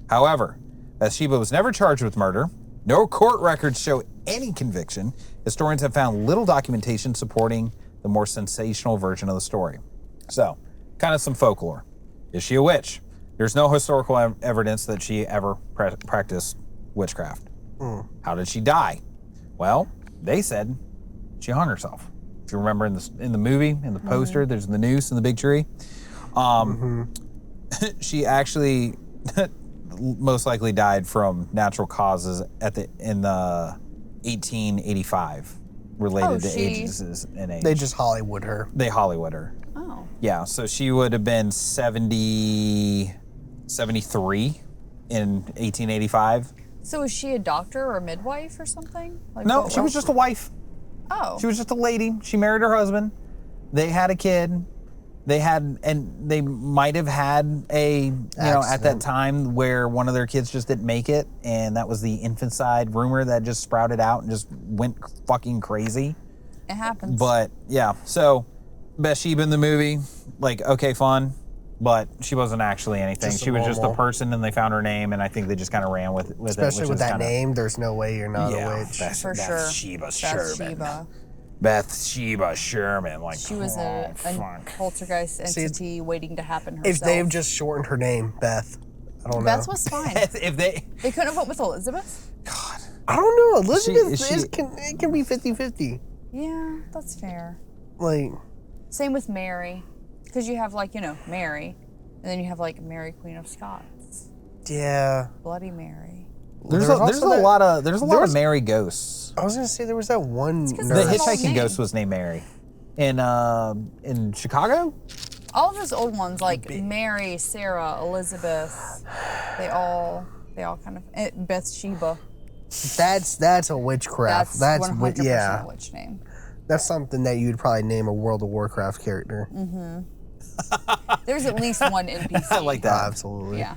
Speaker 1: However, Bathsheba was never charged with murder. No court records show any conviction. Historians have found little documentation supporting the more sensational version of the story. So, kind of some folklore. Is she a witch? There's no historical evidence that she ever practiced witchcraft. How did she die? Well, they said she hung herself. If you remember in the movie, in the poster, there's the noose in the big tree. She actually most likely died from natural causes in the 1885, related to ages and age.
Speaker 2: They just Hollywood her.
Speaker 1: They Hollywood her.
Speaker 3: Oh.
Speaker 1: Yeah, so she would have been 73 in 1885.
Speaker 3: So is she a doctor or a midwife or something? Like,
Speaker 1: No,
Speaker 3: what-
Speaker 1: she was just a wife.
Speaker 3: Oh.
Speaker 1: She was just a lady. She married her husband. They had a kid. They might have had at that time where one of their kids just didn't make it, and that was the infanticide rumor that just sprouted out and just went fucking crazy.
Speaker 3: It happens.
Speaker 1: But yeah, so Bathsheba in the movie, like, okay, fun, but she wasn't actually anything.
Speaker 2: Just
Speaker 1: she was just a
Speaker 2: normal.
Speaker 1: person, and they found her name, and I think they just kind of ran with it.
Speaker 2: Especially
Speaker 1: which
Speaker 2: with
Speaker 1: is
Speaker 2: that
Speaker 1: kinda,
Speaker 2: name, there's no way you're not a witch.
Speaker 3: For sure.
Speaker 1: Bathsheba Sherman.
Speaker 3: Bathsheba.
Speaker 1: Bathsheba Sherman. Like,
Speaker 3: She was a
Speaker 1: fuck.
Speaker 3: poltergeist entity waiting to happen herself.
Speaker 2: If they've just shortened her name, Beth, I don't know.
Speaker 3: Beth was fine.
Speaker 1: If they,
Speaker 3: They couldn't have went with Elizabeth?
Speaker 1: God,
Speaker 2: I don't know. Elizabeth
Speaker 1: Is she-
Speaker 2: it can be 50-50.
Speaker 3: Yeah, that's fair.
Speaker 2: Like,
Speaker 3: Same with Mary. Because you have, Mary. And then you have, Mary, Queen of Scots.
Speaker 2: yeah.
Speaker 3: Bloody Mary.
Speaker 1: there's
Speaker 2: There's
Speaker 1: a
Speaker 2: also that-
Speaker 1: lot of Mary ghosts.
Speaker 2: I was gonna say there was that one
Speaker 3: 'cause
Speaker 1: The
Speaker 3: Nurse.
Speaker 2: nurse.
Speaker 3: Whole
Speaker 1: hitchhiking
Speaker 3: name.
Speaker 1: ghost was named Mary. In Chicago?
Speaker 3: All of those old ones, like Mary, Sarah, Elizabeth, they all kind of... Bathsheba.
Speaker 2: That's a witchcraft.
Speaker 3: That's
Speaker 2: That's
Speaker 3: 100%
Speaker 2: yeah.
Speaker 3: a witch name.
Speaker 2: That's something that you'd probably name a World of Warcraft character.
Speaker 3: There's at least one NPC.
Speaker 1: I like that.
Speaker 2: Absolutely.
Speaker 3: Yeah.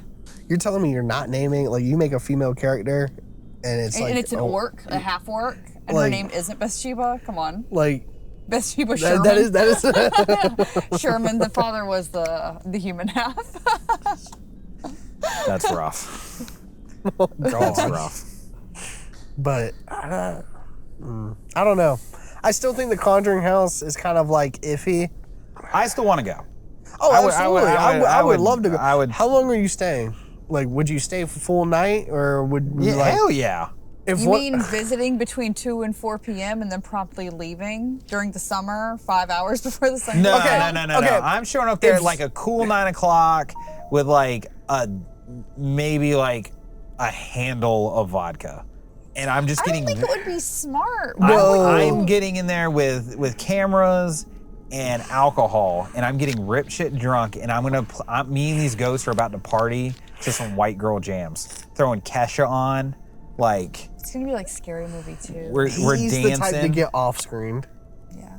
Speaker 2: You're telling me you're not naming, like, you make a female character and it's like,
Speaker 3: And it's an
Speaker 2: oh,
Speaker 3: orc, a half orc, and her
Speaker 2: Like-
Speaker 3: name isn't Bathsheba. Come on.
Speaker 2: like
Speaker 3: Bathsheba Sherman.
Speaker 2: that is
Speaker 3: Sherman, the father was the human half.
Speaker 1: That's rough. That's
Speaker 2: God.
Speaker 1: rough.
Speaker 2: But I don't know. I still think the Conjuring house is kind of like iffy.
Speaker 1: I still want to go.
Speaker 2: Oh,
Speaker 1: I would-
Speaker 2: absolutely. I would love to go.
Speaker 1: I would-
Speaker 2: How long are you staying? Like, would you stay for full night, or would you
Speaker 1: Yeah,
Speaker 2: like?
Speaker 1: hell yeah.
Speaker 2: If
Speaker 3: You
Speaker 2: what-
Speaker 3: mean visiting between 2 and 4 p.m. and then promptly leaving during the summer, 5 hours before the sun
Speaker 1: No,
Speaker 3: goes
Speaker 2: Okay,
Speaker 3: down?
Speaker 1: no.
Speaker 2: okay.
Speaker 1: I'm showing up there at
Speaker 2: If-
Speaker 1: like a cool 9 o'clock with like maybe like a handle of vodka. And I'm just
Speaker 3: I
Speaker 1: getting
Speaker 3: don't think it would be smart.
Speaker 2: No.
Speaker 1: I'm getting in there with cameras and alcohol, and I'm getting rip shit drunk, and me and these ghosts are about to party to some white girl jams, throwing Kesha on, like
Speaker 3: It's gonna be like Scary Movie too.
Speaker 1: we're
Speaker 2: He's the type to
Speaker 1: dancing.
Speaker 2: get off screened.
Speaker 3: Yeah.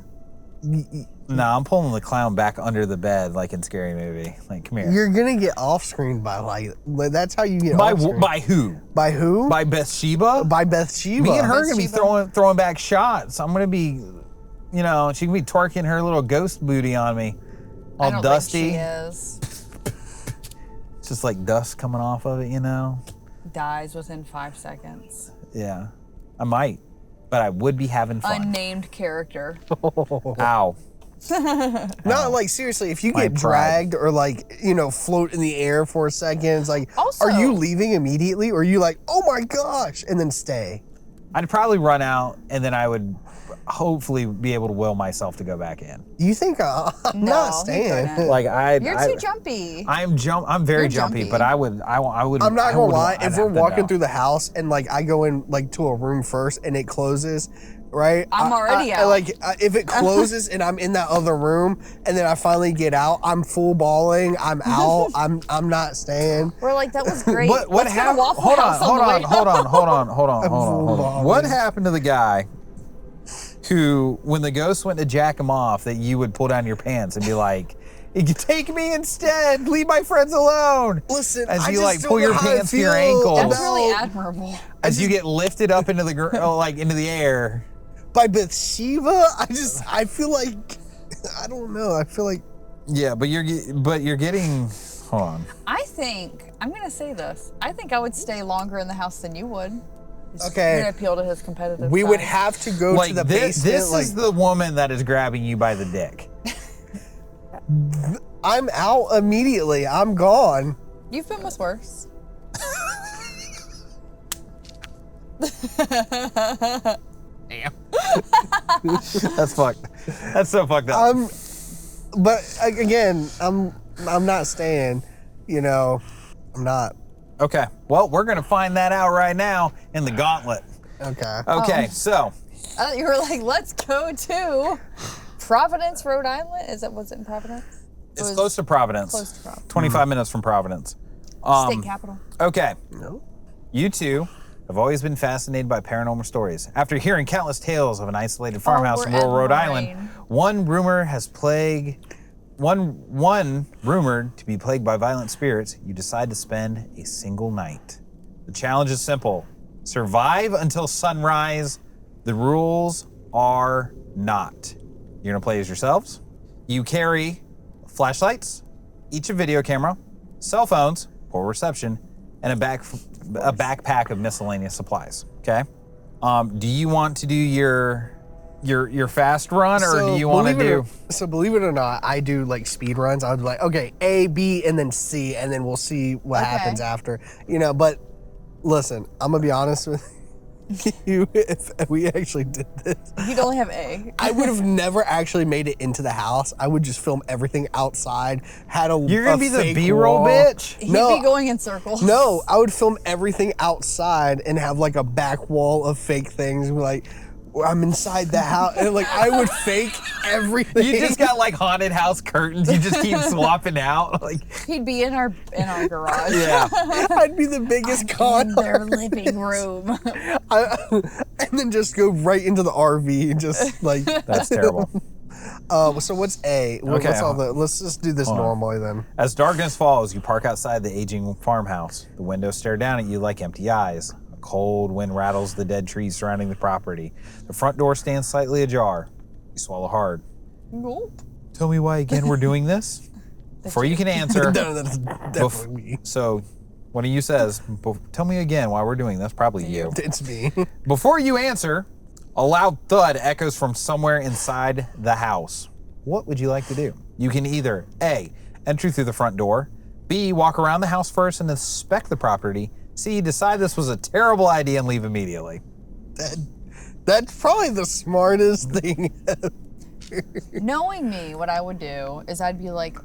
Speaker 1: Nah, I'm pulling the clown back under the bed like in Scary Movie. Like, come here.
Speaker 2: You're gonna get off screened by like that's how you get
Speaker 1: By
Speaker 2: off screened.
Speaker 1: by who?
Speaker 2: By who?
Speaker 1: By Bathsheba?
Speaker 2: By Bathsheba.
Speaker 1: Me and her are gonna be
Speaker 3: Bathsheba.
Speaker 1: throwing back shots. I'm gonna be, she can be twerking her little ghost booty on me,
Speaker 3: I
Speaker 1: all
Speaker 3: don't
Speaker 1: dusty.
Speaker 3: think she is.
Speaker 1: It's just like dust coming off of it,
Speaker 3: Dies within 5 seconds.
Speaker 1: Yeah, I might, but I would be having fun.
Speaker 3: Unnamed character.
Speaker 1: Ow.
Speaker 2: No, like seriously, if you
Speaker 1: My
Speaker 2: get
Speaker 1: pride.
Speaker 2: dragged or like, float in the air for a second, it's like,
Speaker 3: Also-
Speaker 2: are you leaving immediately or are you like, oh my gosh, and then stay?
Speaker 1: I'd probably run out, and then I would hopefully be able to will myself to go back in.
Speaker 2: You think I'm
Speaker 3: No,
Speaker 2: not
Speaker 3: he
Speaker 2: staying?
Speaker 3: couldn't.
Speaker 1: Like
Speaker 3: You're too jumpy.
Speaker 1: I'm very
Speaker 3: You're
Speaker 1: jumpy,
Speaker 3: jumpy.
Speaker 1: but I would.
Speaker 2: I'm not
Speaker 1: I
Speaker 2: gonna
Speaker 1: would-
Speaker 2: lie.
Speaker 1: I'd
Speaker 2: If we're
Speaker 1: have to
Speaker 2: walking
Speaker 1: know.
Speaker 2: through the house and like I go in like to a room first and it closes, right?
Speaker 3: I'm already out.
Speaker 2: If it closes and I'm in that other room and then I finally get out, I'm full balling. I'm out. I'm not staying.
Speaker 3: We're like, that was great.
Speaker 1: What
Speaker 3: Let's get a
Speaker 1: happened?
Speaker 3: Waffle
Speaker 1: Hold on,
Speaker 3: House
Speaker 1: hold
Speaker 3: the way
Speaker 1: on, hold on, hold on, hold on, hold on, hold on.
Speaker 2: balling.
Speaker 1: What happened to the guy who, when the ghost went to jack him off, that you would pull down your pants and be like, "You can take me instead. Leave my friends alone."
Speaker 2: Listen,
Speaker 1: As
Speaker 2: I
Speaker 1: you
Speaker 2: just
Speaker 1: like
Speaker 2: don't
Speaker 1: pull
Speaker 2: know
Speaker 1: your
Speaker 2: how I
Speaker 1: pants to your
Speaker 2: feel
Speaker 1: ankles.
Speaker 3: That's
Speaker 2: about-
Speaker 3: really admirable.
Speaker 1: As you get lifted up into the into the air.
Speaker 2: By Bathsheba, I feel like, I don't know. I feel like
Speaker 1: Yeah, but you're getting. Hold on.
Speaker 3: I think, I'm going to say this. I think I would stay longer in the house than you would.
Speaker 2: Okay.
Speaker 3: I'm going to appeal to his competitive
Speaker 2: we
Speaker 3: side.
Speaker 2: would have to go to
Speaker 1: Like
Speaker 2: the
Speaker 1: this
Speaker 2: basement. Like
Speaker 1: is the woman that is grabbing you by the dick.
Speaker 2: I'm out immediately. I'm gone.
Speaker 3: You've been with worse.
Speaker 1: Damn. That's fucked. That's so fucked up.
Speaker 2: But again, I'm not staying. You know, I'm not.
Speaker 1: Okay. Well, we're gonna find that out right now in the gauntlet.
Speaker 2: Okay.
Speaker 1: Okay.
Speaker 3: Oh.
Speaker 1: So.
Speaker 3: You were like, let's go to Providence, Rhode Island. Was it in Providence?
Speaker 1: It's close to Providence.
Speaker 3: Close to Providence.
Speaker 1: 25 minutes from Providence.
Speaker 3: State capital.
Speaker 1: Okay.
Speaker 2: No.
Speaker 1: You two have always been fascinated by paranormal stories. After hearing countless tales of an isolated farmhouse in rural Rhode Island, one rumored to be plagued by violent spirits, you decide to spend a single night. The challenge is simple. Survive until sunrise. The rules are not. You're gonna play as yourselves. You carry flashlights, each a video camera, cell phones, poor reception, and a backpack of miscellaneous supplies. Okay. Do you want to do your fast run, or do you want to do?
Speaker 2: So believe it or not, I do like speed runs. I would be like, okay, A, B, and then C, and then we'll see what happens after. You know, but listen, I'm gonna be honest with you. If we actually did this,
Speaker 3: You'd only have A.
Speaker 2: I would have never actually made it into the house. I would just film everything outside.
Speaker 1: You're gonna be the
Speaker 2: fake
Speaker 1: B-roll
Speaker 2: wall.
Speaker 1: bitch.
Speaker 3: He'd be going in circles.
Speaker 2: No, I would film everything outside and have like a back wall of fake things. And be like, I'm inside the house, and like I would fake everything.
Speaker 1: You just got like haunted house curtains. You just keep swapping out. Like
Speaker 3: He'd be in our garage.
Speaker 1: yeah.
Speaker 2: I'd be the biggest con
Speaker 3: In their living room.
Speaker 2: and then just go right into the RV and just like
Speaker 1: That's terrible.
Speaker 2: So what's A?
Speaker 1: Okay,
Speaker 2: Let's just do this normally then.
Speaker 1: As darkness falls, you park outside the aging farmhouse. The windows stare down at you like empty eyes. A cold wind rattles the dead trees surrounding the property. The front door stands slightly ajar. You swallow hard.
Speaker 3: Nope.
Speaker 1: Tell me why again we're doing this? Before you can answer.
Speaker 2: No, that's definitely me.
Speaker 1: So one of you says, tell me again why we're doing this. Probably you.
Speaker 2: It's me.
Speaker 1: Before you answer, a loud thud echoes from somewhere inside the house. What would you like to do? You can either A, enter through the front door, B, walk around the house first and inspect the property, C, decide this was a terrible idea and leave immediately.
Speaker 2: That's probably the smartest thing ever.
Speaker 3: Knowing me, what I would do is I'd be like,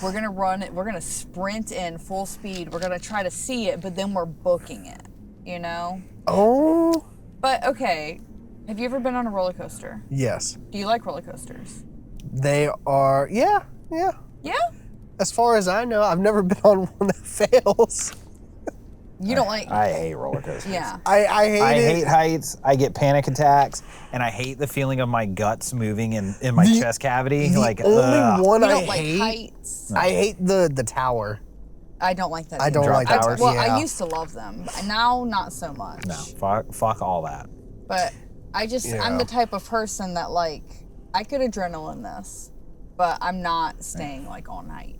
Speaker 3: we're gonna run it, we're gonna sprint in full speed, we're gonna try to see it, but then we're booking it, you know?
Speaker 2: Oh.
Speaker 3: But okay, have you ever been on a roller coaster?
Speaker 2: Yes.
Speaker 3: Do you like roller coasters?
Speaker 2: They are, yeah.
Speaker 3: Yeah?
Speaker 2: As far as I know, I've never been on one that fails.
Speaker 3: You don't like...
Speaker 1: I hate roller coasters.
Speaker 3: Yeah.
Speaker 2: I
Speaker 1: hate heights. I get panic attacks, and I hate the feeling of my guts moving in my chest cavity.
Speaker 2: The
Speaker 1: like
Speaker 2: only one
Speaker 3: You
Speaker 2: I
Speaker 3: don't like
Speaker 2: hate.
Speaker 3: heights?
Speaker 2: I hate the tower.
Speaker 3: I don't like that
Speaker 2: I don't
Speaker 3: either.
Speaker 2: like towers.
Speaker 3: Well,
Speaker 2: yeah.
Speaker 3: I used to love them, but now not so much.
Speaker 1: No, fuck all that.
Speaker 3: But I'm the type of person that like, I could adrenaline this, but I'm not staying like all night.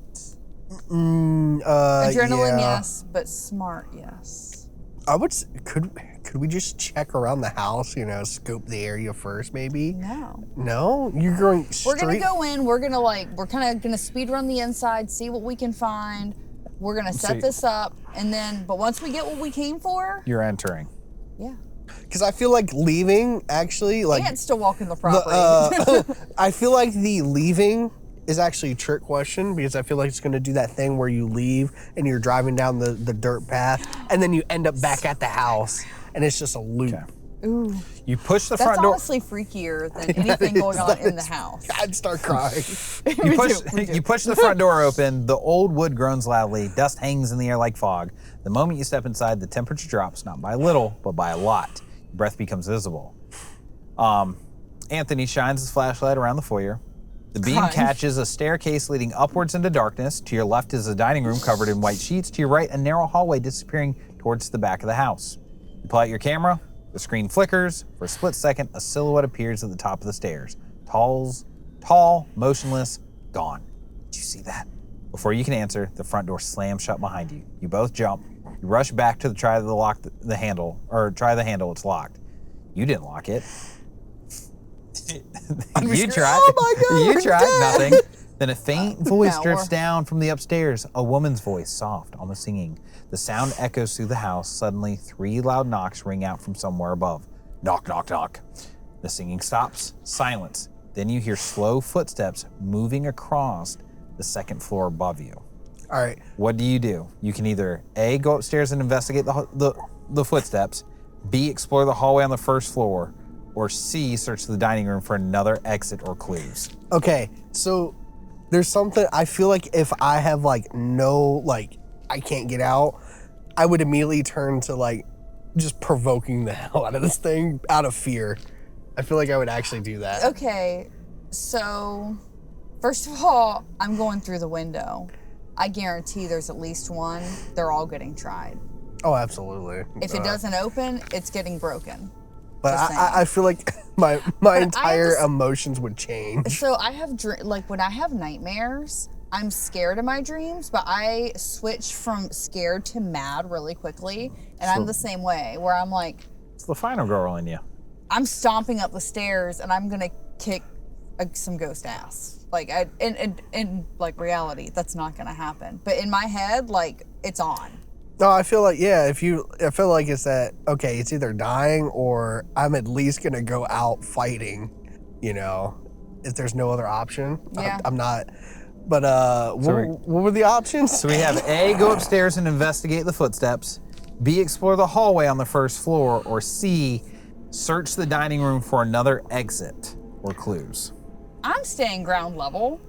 Speaker 3: Adrenaline, yes, but smart, yes.
Speaker 2: I would. Could we just check around the house? You know, scope the area first, maybe.
Speaker 3: No.
Speaker 2: No, you're going straight.
Speaker 3: We're gonna go in. We're kind of gonna speed run the inside, see what we can find. We're gonna set this up, and then. But once we get what we came for,
Speaker 1: You're entering.
Speaker 3: yeah.
Speaker 2: Because I feel like leaving actually like.
Speaker 3: And still walking the property.
Speaker 2: I feel like the leaving is actually a trick question because I feel like it's going to do that thing where you leave and you're driving down the dirt path and then you end up back at the house and it's just a loop.
Speaker 1: Okay.
Speaker 3: Ooh.
Speaker 1: You push the
Speaker 3: That's
Speaker 1: front door.
Speaker 3: honestly freakier than anything going on in the house.
Speaker 2: I'd start crying.
Speaker 1: You push the front door open. The old wood groans loudly. Dust hangs in the air like fog. The moment you step inside, the temperature drops, not by a little, but by a lot. Your breath becomes visible. Anthony shines his flashlight around the foyer. The beam catches a staircase leading upwards into darkness. To your left is a dining room covered in white sheets. To your right, a narrow hallway disappearing towards the back of the house. You pull out your camera. The screen flickers. For a split second, a silhouette appears at the top of the stairs. Tall, motionless, gone. Did you see that? Before you can answer, the front door slams shut behind you. You both jump. You rush back to try the handle. It's locked. You didn't lock it. You tried.
Speaker 2: Oh my God,
Speaker 1: You
Speaker 2: we're
Speaker 1: tried.
Speaker 2: dead.
Speaker 1: Nothing. Then a faint voice
Speaker 3: Power.
Speaker 1: drifts down from the upstairs, a woman's voice, soft, almost singing. The sound echoes through the house. Suddenly, 3 loud knocks ring out from somewhere above. Knock, knock, knock. The singing stops. Silence. Then you hear slow footsteps moving across the second floor above you.
Speaker 2: All right.
Speaker 1: What do? You can either A, go upstairs and investigate the footsteps, B, explore the hallway on the first floor, or C, search the dining room for another exit or clues.
Speaker 2: Okay, so there's something, I feel like if I have like no, like I can't get out, I would immediately turn to like just provoking the hell out of this thing out of fear. I feel like I would actually do that.
Speaker 3: Okay, so first of all, I'm going through the window. I guarantee there's at least one. They're all getting tried.
Speaker 2: Oh, absolutely.
Speaker 3: If it doesn't open, it's getting broken.
Speaker 2: But
Speaker 3: Just saying.
Speaker 2: I feel like my entire emotions would change.
Speaker 3: So I have like when I have nightmares, I'm scared of my dreams, but I switch from scared to mad really quickly, and I'm the same way where I'm like,
Speaker 1: It's the final girl in you.
Speaker 3: I'm stomping up the stairs and I'm gonna kick some ghost ass. Like in like reality, that's not gonna happen. But in my head, like it's on.
Speaker 2: No, I feel like, yeah, I feel like it's that, okay, it's either dying or I'm at least going to go out fighting, you know, if there's no other option.
Speaker 3: Yeah.
Speaker 2: I'm not, but what were the options?
Speaker 1: So we have A, go upstairs and investigate the footsteps, B, explore the hallway on the first floor, or C, search the dining room for another exit or clues.
Speaker 3: I'm staying ground level.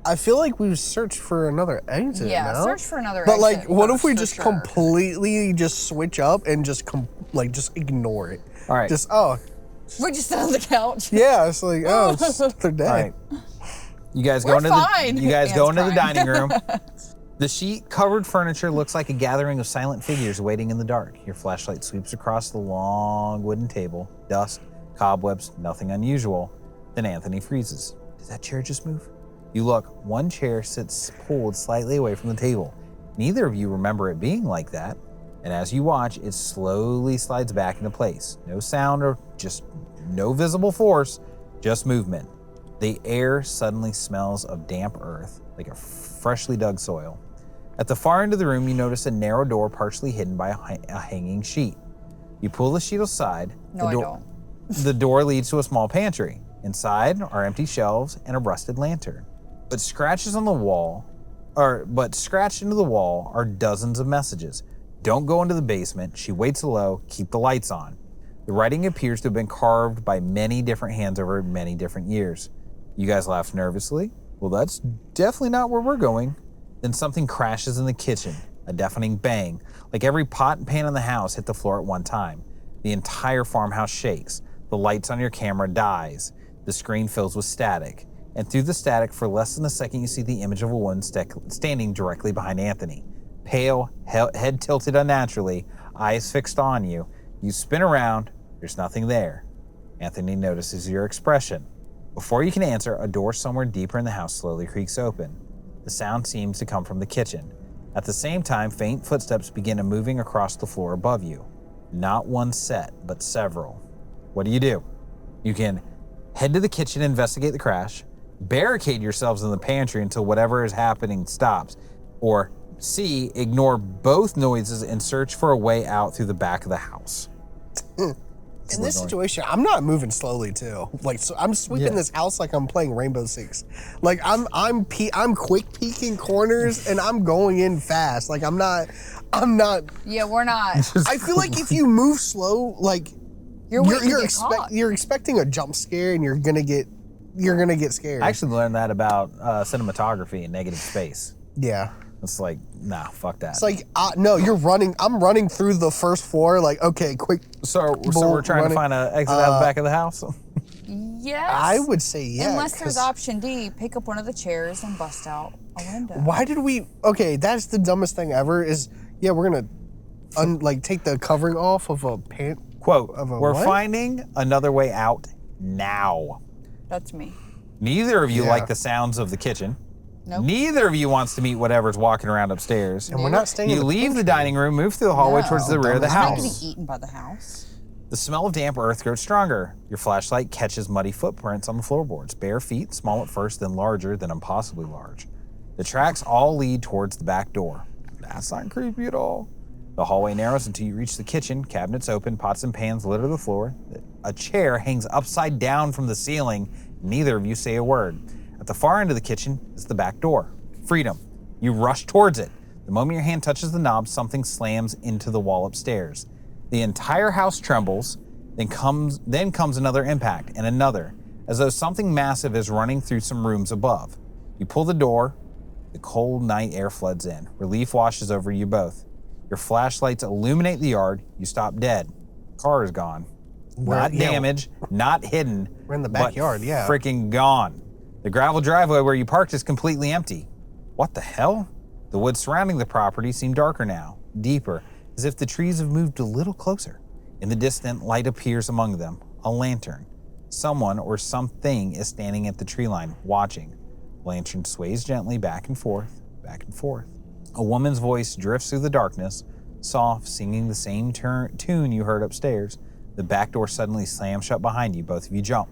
Speaker 2: I feel like we've searched for another exit.
Speaker 3: Yeah,
Speaker 2: no?
Speaker 3: search for another
Speaker 2: But
Speaker 3: exit.
Speaker 2: like, what if we
Speaker 3: for
Speaker 2: just
Speaker 3: sure.
Speaker 2: completely just switch up and just just ignore it?
Speaker 1: All right.
Speaker 2: Just
Speaker 3: We're just on the couch.
Speaker 2: yeah, it's like they're dead.
Speaker 1: All right. You guys
Speaker 3: We're
Speaker 1: go into
Speaker 3: fine.
Speaker 1: the you guys
Speaker 3: Anne's
Speaker 1: go into the
Speaker 3: crying.
Speaker 1: dining room. The sheet-covered furniture looks like a gathering of silent figures waiting in the dark. Your flashlight sweeps across the long wooden table. Dust, cobwebs, nothing unusual. Then Anthony freezes. Did that chair just move? You look, one chair sits pulled slightly away from the table. Neither of you remember it being like that, and as you watch, it slowly slides back into place. No sound or just no visible force, just movement. The air suddenly smells of damp earth, like a freshly dug soil. At the far end of the room, you notice a narrow door partially hidden by a hanging sheet. You pull the sheet aside.
Speaker 3: No, I don't.
Speaker 1: The door leads to a small pantry. Inside are empty shelves and a rusted lantern. But scratched into the wall are dozens of messages. Don't go into the basement. She waits low. Keep the lights on. The writing appears to have been carved by many different hands over many different years. You guys laugh nervously. Well, that's definitely not where we're going. Then something crashes in the kitchen. A deafening bang. Like every pot and pan in the house hit the floor at one time. The entire farmhouse shakes. The lights on your camera dies. The screen fills with static. And through the static, for less than a second, you see the image of a woman standing directly behind Anthony. Pale, head tilted unnaturally, eyes fixed on you. You spin around, there's nothing there. Anthony notices your expression. Before you can answer, a door somewhere deeper in the house slowly creaks open. The sound seems to come from the kitchen. At the same time, faint footsteps begin moving across the floor above you. Not one set, but several. What do? You can head to the kitchen and investigate the crash, barricade yourselves in the pantry until whatever is happening stops, or C, ignore both noises and search for a way out through the back of the house.
Speaker 2: In this situation, I'm not moving slowly too. Like, so I'm sweeping this house like I'm playing Rainbow Six. Like I'm quick peeking corners and I'm going in fast. Like I'm not.
Speaker 3: Yeah, we're not.
Speaker 2: I feel like if you move slow, like
Speaker 3: you're
Speaker 2: expecting a jump scare and you're gonna get scared.
Speaker 1: I actually learned that about cinematography and negative space.
Speaker 2: Yeah.
Speaker 1: It's like, nah, fuck that.
Speaker 2: It's like, no, you're running. I'm running through the first floor. Like, okay, quick.
Speaker 1: So we're trying to find an exit out the back of the house?
Speaker 3: Yes.
Speaker 2: I would say yeah.
Speaker 3: Unless there's option D, pick up one of the chairs and bust out a window.
Speaker 2: Why did we? Okay, that's the dumbest thing ever. Is we're gonna take the covering off of a pant.
Speaker 1: Quote, we're
Speaker 2: what?
Speaker 1: finding another way out now.
Speaker 3: That's me.
Speaker 1: Neither of you like the sounds of the kitchen.
Speaker 3: Nope.
Speaker 1: Neither of you wants to meet whatever's walking around upstairs.
Speaker 2: And we're not staying in
Speaker 1: You
Speaker 2: the
Speaker 1: leave the
Speaker 2: pantry.
Speaker 1: dining room, move through the hallway towards the rear of the
Speaker 3: I'm not
Speaker 1: house.
Speaker 3: getting eaten by the house.
Speaker 1: The smell of damp earth grows stronger. Your flashlight catches muddy footprints on the floorboards. Bare feet, small at first, then larger, then impossibly large. The tracks all lead towards the back door. That's not creepy at all. The hallway narrows until you reach the kitchen. Cabinets open, pots and pans litter the floor. A chair hangs upside down from the ceiling. Neither of you say a word. At the far end of the kitchen is the back door. Freedom. You rush towards it. The moment your hand touches the knob, something slams into the wall upstairs. The entire house trembles, then comes another impact, and another, as though something massive is running through some rooms above. You pull the door. The cold night air floods in. Relief washes over you both. Your flashlights illuminate the yard. You stop dead. Car is gone. Not damaged, not hidden.
Speaker 2: We're in the backyard,
Speaker 1: but
Speaker 2: yeah.
Speaker 1: Freaking gone. The gravel driveway where you parked is completely empty. What the hell? The woods surrounding the property seem darker now, deeper, as if the trees have moved a little closer. In the distant, light appears among them, a lantern. Someone or something is standing at the tree line, watching. Lantern sways gently back and forth, back and forth. A woman's voice drifts through the darkness, soft, singing the same tune you heard upstairs. The back door suddenly slams shut behind you. Both of you jump.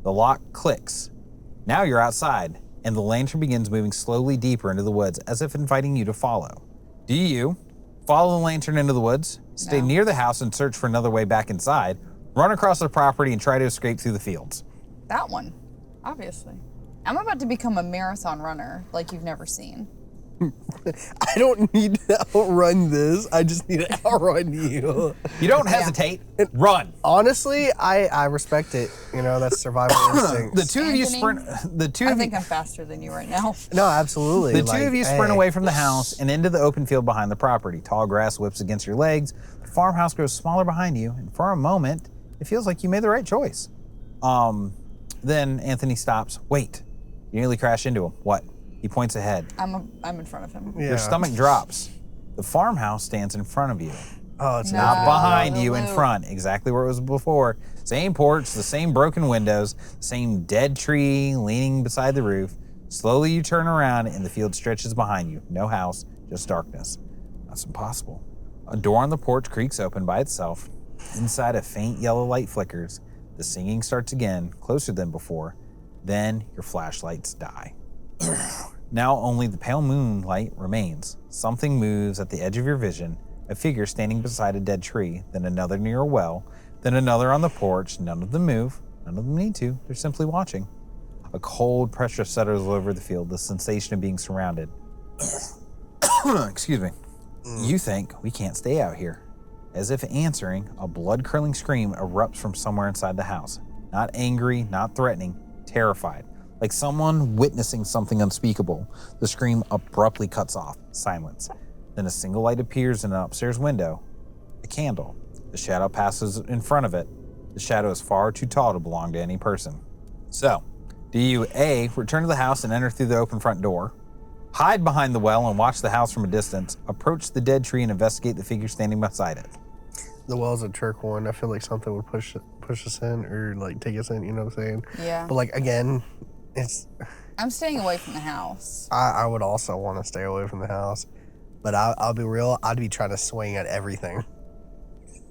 Speaker 1: The lock clicks. Now you're outside, and the lantern begins moving slowly deeper into the woods, as if inviting you to follow. Do you follow the lantern into the woods, stay near the house and search for another way back inside, run across the property and try to escape through the fields?
Speaker 3: That one, obviously. I'm about to become a marathon runner like you've never seen.
Speaker 2: I don't need to outrun this. I just need to outrun you.
Speaker 1: You don't hesitate. Run.
Speaker 2: Honestly, I respect it. You know, that's survival instinct.
Speaker 1: The two of you sprint.
Speaker 3: I think I'm faster than you right now.
Speaker 2: No, absolutely.
Speaker 1: The two of you sprint away from the house and into the open field behind the property. Tall grass whips against your legs. The farmhouse grows smaller behind you, and for a moment, it feels like you made the right choice. Then Anthony stops. Wait. You nearly crash into him. What? He points ahead.
Speaker 3: I'm in front of him.
Speaker 2: Yeah.
Speaker 1: Your stomach drops. The farmhouse stands in front of you.
Speaker 2: Oh, it's
Speaker 1: Not behind
Speaker 3: the
Speaker 1: you, in
Speaker 3: loop.
Speaker 1: front. Exactly where it was before. Same porch, the same broken windows, the same dead tree leaning beside the roof. Slowly you turn around and the field stretches behind you. No house, just darkness. That's impossible. A door on the porch creaks open by itself. Inside, a faint yellow light flickers. The singing starts again, closer than before. Then your flashlights die. Now only the pale moonlight remains. Something moves at the edge of your vision, a figure standing beside a dead tree, then another near a well, then another on the porch. None of them move. None of them need to. They're simply watching. A cold pressure settles over the field, the sensation of being surrounded. Excuse me. You think, we can't stay out here. As if answering, a blood-curdling scream erupts from somewhere inside the house. Not angry, not threatening, terrified. Like someone witnessing something unspeakable. The scream abruptly cuts off. Silence. Then a single light appears in an upstairs window. A candle. The shadow passes in front of it. The shadow is far too tall to belong to any person. So, do you A, return to the house and enter through the open front door, hide behind the well and watch the house from a distance, approach the dead tree and investigate the figure standing beside it?
Speaker 2: The well's a trick one. I feel like something would push us in or like take us in, you know what I'm saying?
Speaker 3: Yeah.
Speaker 2: But like again,
Speaker 3: I'm staying away from the house.
Speaker 2: I would also want to stay away from the house. But I'll be real, I'd be trying to swing at everything.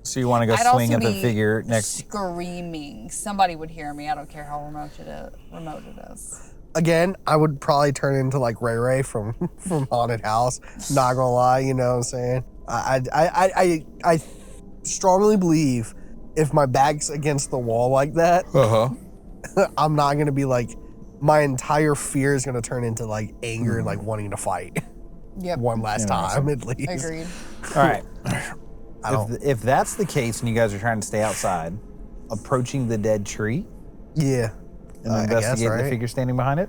Speaker 1: So you want to go
Speaker 3: I'd
Speaker 1: swing
Speaker 3: also
Speaker 1: at the
Speaker 3: be
Speaker 1: figure next?
Speaker 3: screaming. Somebody would hear me. I don't care how remote it is.
Speaker 2: Again, I would probably turn into like Ray Ray from Haunted House. Not gonna lie, you know what I'm saying? I strongly believe if my back's against the wall like that, I'm not gonna be like, my entire fear is gonna turn into like anger and like wanting to fight.
Speaker 3: Yep.
Speaker 2: One last time at least.
Speaker 3: Agreed.
Speaker 1: All right. If that's the case and you guys are trying to stay outside, approaching the dead tree
Speaker 2: Yeah.
Speaker 1: and
Speaker 2: I guess,
Speaker 1: investigate the
Speaker 2: right?
Speaker 1: figure standing behind it,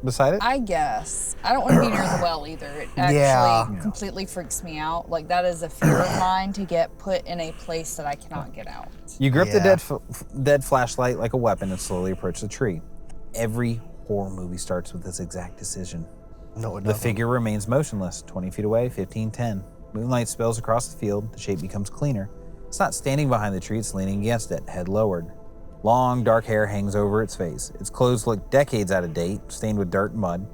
Speaker 1: beside it?
Speaker 3: I guess. I don't want to be near the well either. It actually completely freaks me out. Like, that is a fear of mine, to get put in a place that I cannot get out.
Speaker 1: You grip the dead flashlight like a weapon and slowly approach the tree. Every horror movie starts with this exact decision.
Speaker 2: No, it
Speaker 1: The
Speaker 2: doesn't.
Speaker 1: figure remains motionless, 20 feet away, 15, 10. Moonlight spills across the field, the shape becomes cleaner. It's not standing behind the tree, it's leaning against it, head lowered. Long, dark hair hangs over its face. Its clothes look decades out of date, stained with dirt and mud.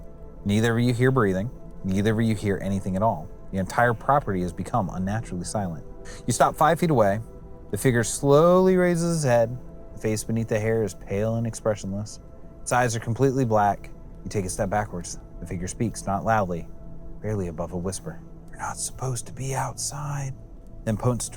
Speaker 1: Neither of you hear breathing. Neither of you hear anything at all. The entire property has become unnaturally silent. You stop 5 feet away. The figure slowly raises its head. The face beneath the hair is pale and expressionless. Its eyes are completely black. You take a step backwards. The figure speaks, not loudly, barely above a whisper. You're not supposed to be outside. Then points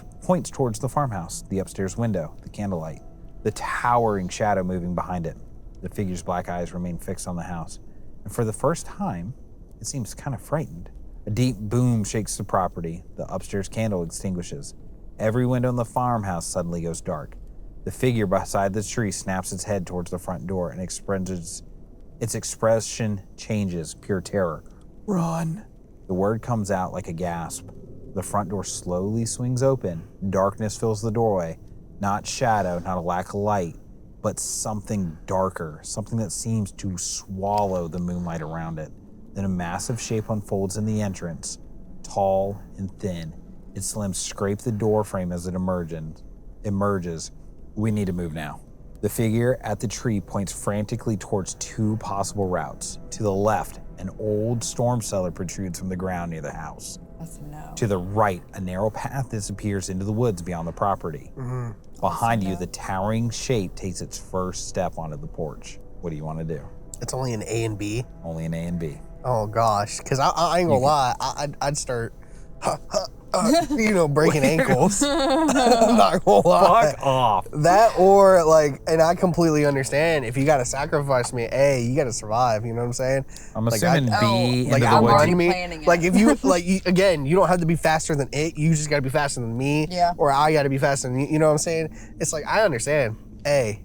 Speaker 1: towards the farmhouse, the upstairs window, the candlelight, the towering shadow moving behind it. The figure's black eyes remain fixed on the house. And for the first time, it seems kind of frightened. A deep boom shakes the property. The upstairs candle extinguishes. Every window in the farmhouse suddenly goes dark. The figure beside the tree snaps its head towards the front door and its expression changes, pure terror. Run! The word comes out like a gasp. The front door slowly swings open. Darkness fills the doorway. Not shadow, not a lack of light, but something darker, something that seems to swallow the moonlight around it. Then a massive shape unfolds in the entrance, tall and thin. Its limbs scrape the door frame as it emerges. We need to move now. The figure at the tree points frantically towards two possible routes. To the left, an old storm cellar protrudes from the ground near the house.
Speaker 3: That's a no.
Speaker 1: To the right, a narrow path disappears into the woods beyond the property. Behind you, the towering shape takes its first step onto the porch. What do you want to do?
Speaker 2: It's only an A and B.
Speaker 1: Only an A and B.
Speaker 2: Oh gosh, because I ain't gonna lie, I'd start, breaking ankles. I'm not gonna lie.
Speaker 1: Fuck off.
Speaker 2: That or like, and I completely understand if you gotta sacrifice me, A, you gotta survive. You know what I'm saying?
Speaker 1: I'm
Speaker 2: Like,
Speaker 1: assuming B
Speaker 2: Like
Speaker 1: into the
Speaker 2: I'm
Speaker 1: woods.
Speaker 2: running me.
Speaker 3: Planning it.
Speaker 2: Like if you again, you don't have to be faster than it. You just gotta be faster than me.
Speaker 3: Yeah.
Speaker 2: Or I gotta be faster than you. You know what I'm saying? It's like I understand. A,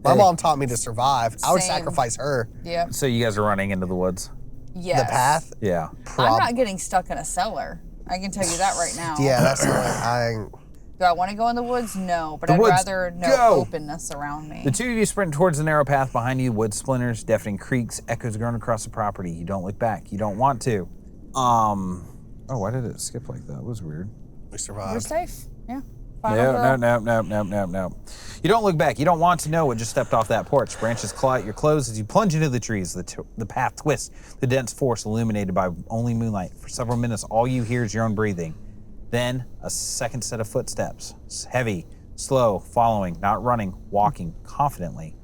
Speaker 2: my mom taught me to survive. I would
Speaker 3: Same.
Speaker 2: sacrifice her.
Speaker 3: Yep.
Speaker 1: So you guys are running into the woods?
Speaker 3: Yes.
Speaker 2: The path.
Speaker 1: Yeah.
Speaker 3: I'm not getting stuck in a cellar. I can tell you that right now.
Speaker 2: Yeah, that's like
Speaker 3: Do I want to go in the woods? No, but
Speaker 1: The
Speaker 3: I'd
Speaker 1: woods,
Speaker 3: rather no
Speaker 1: go!
Speaker 3: openness around me.
Speaker 1: The two of you sprint towards the narrow path behind you. Wood splinters, deafening creaks, echoes grown across the property. You don't look back. You don't want to. Oh, why did it skip like that? It was weird.
Speaker 2: we
Speaker 3: We're
Speaker 2: survived.
Speaker 3: safe. Yeah. Final girl.
Speaker 1: No. You don't look back. You don't want to know what just stepped off that porch. Branches claw at your clothes as you plunge into the trees. The path twists, the dense forest illuminated by only moonlight. For several minutes, all you hear is your own breathing. Then, a second set of footsteps. Heavy, slow, following, not running, walking confidently.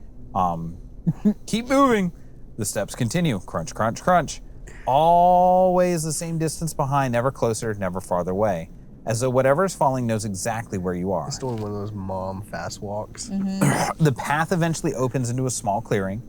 Speaker 1: Keep moving. The steps continue. Crunch, crunch, crunch. Always the same distance behind, never closer, never farther away. As though whatever is falling knows exactly where you are.
Speaker 2: It's doing one of those mom fast walks.
Speaker 1: The path eventually opens into a small clearing.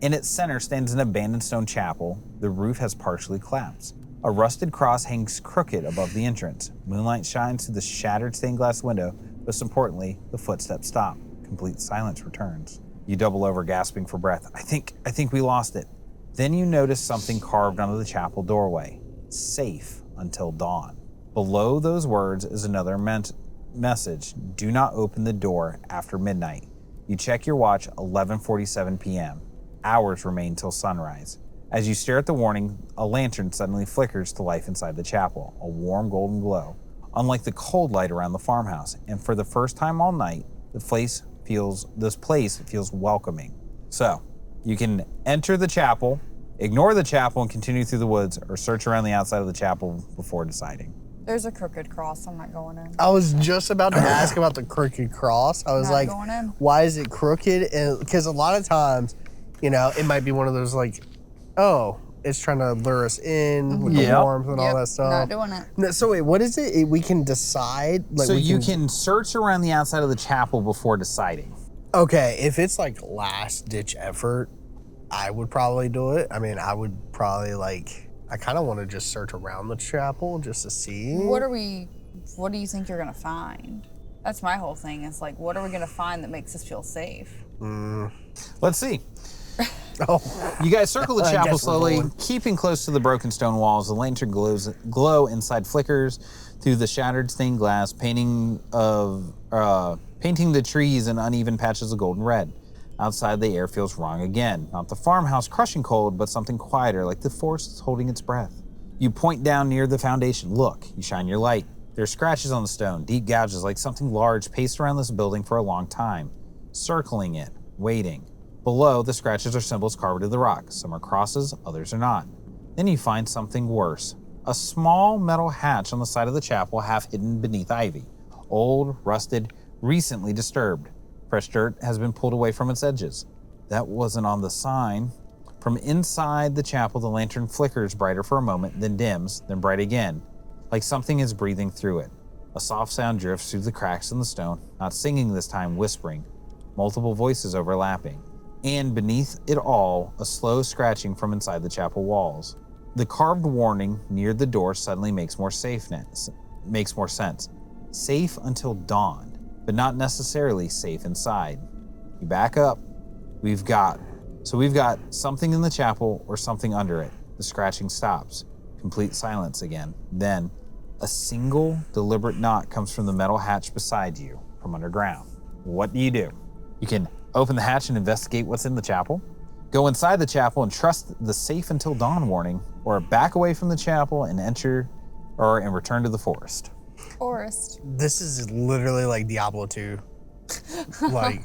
Speaker 1: In its center stands an abandoned stone chapel. The roof has partially collapsed. A rusted cross hangs crooked above the entrance. Moonlight shines through the shattered stained glass window. Most importantly, the footsteps stop. Complete silence returns. You double over, gasping for breath. I think we lost it. Then you notice something carved onto the chapel doorway. Safe until dawn. Below those words is another message. Do not open the door after midnight. You check your watch, 11:47 p.m. Hours remain till sunrise. As you stare at the warning, a lantern suddenly flickers to life inside the chapel, a warm golden glow, unlike the cold light around the farmhouse. And for the first time all night, this place feels welcoming. So, you can enter the chapel, ignore the chapel and continue through the woods, or search around the outside of the chapel before deciding.
Speaker 3: There's a crooked cross. I'm not going in.
Speaker 2: I was just about to ask about the crooked cross. I was
Speaker 3: Not
Speaker 2: like,
Speaker 3: going in.
Speaker 2: why is it crooked? And because a lot of times, it might be one of those like, oh, it's trying to lure us in with the
Speaker 1: Yep.
Speaker 2: warmth and all that stuff.
Speaker 3: Not doing it.
Speaker 2: No, so wait, what is it? We can decide. Like
Speaker 1: So
Speaker 2: we
Speaker 1: you can search around the outside of the chapel before deciding.
Speaker 2: Okay, if it's like last ditch effort, I would probably do it. I mean, I would probably I kind of want to just search around the chapel just to see.
Speaker 3: What do you think you're gonna find? That's my whole thing. It's like, what are we gonna find that makes us feel safe?
Speaker 1: Let's see.
Speaker 2: Oh,
Speaker 1: You guys circle the
Speaker 2: I
Speaker 1: chapel
Speaker 2: guess we're
Speaker 1: slowly,
Speaker 2: going.
Speaker 1: keeping close to the broken stone walls. The lantern glow inside flickers through the shattered stained glass, painting the trees in uneven patches of golden red. Outside, the air feels wrong again. Not the farmhouse crushing cold, but something quieter, like the forest is holding its breath. You point down near the foundation. Look, you shine your light. There are scratches on the stone, deep gouges like something large paced around this building for a long time, circling it, waiting. Below, the scratches are symbols carved into the rock. Some are crosses, others are not. Then you find something worse. A small metal hatch on the side of the chapel, half hidden beneath ivy. Old, rusted, recently disturbed. Fresh dirt has been pulled away from its edges. That wasn't on the sign. From inside the chapel, the lantern flickers brighter for a moment, then dims, then bright again, like something is breathing through it. A soft sound drifts through the cracks in the stone, not singing this time, whispering, multiple voices overlapping. And beneath it all, a slow scratching from inside the chapel walls. The carved warning near the door suddenly makes more sense. Safe until dawn, but not necessarily safe inside. You back up. We've got something in the chapel or something under it. The scratching stops. Complete silence again. Then, a single deliberate knock comes from the metal hatch beside you from underground. What do? You can open the hatch and investigate what's in the chapel, go inside the chapel and trust the safe until dawn warning, or back away from the chapel and and return to the forest.
Speaker 2: This is literally like Diablo 2. Like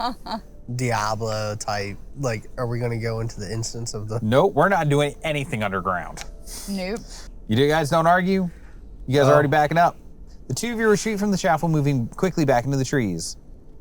Speaker 2: Diablo type. Like, are we gonna go into the instance of the...
Speaker 1: Nope, we're not doing anything underground.
Speaker 3: Nope.
Speaker 1: You guys don't argue? You guys are already backing up. The two of you retreat from the chapel, moving quickly back into the trees.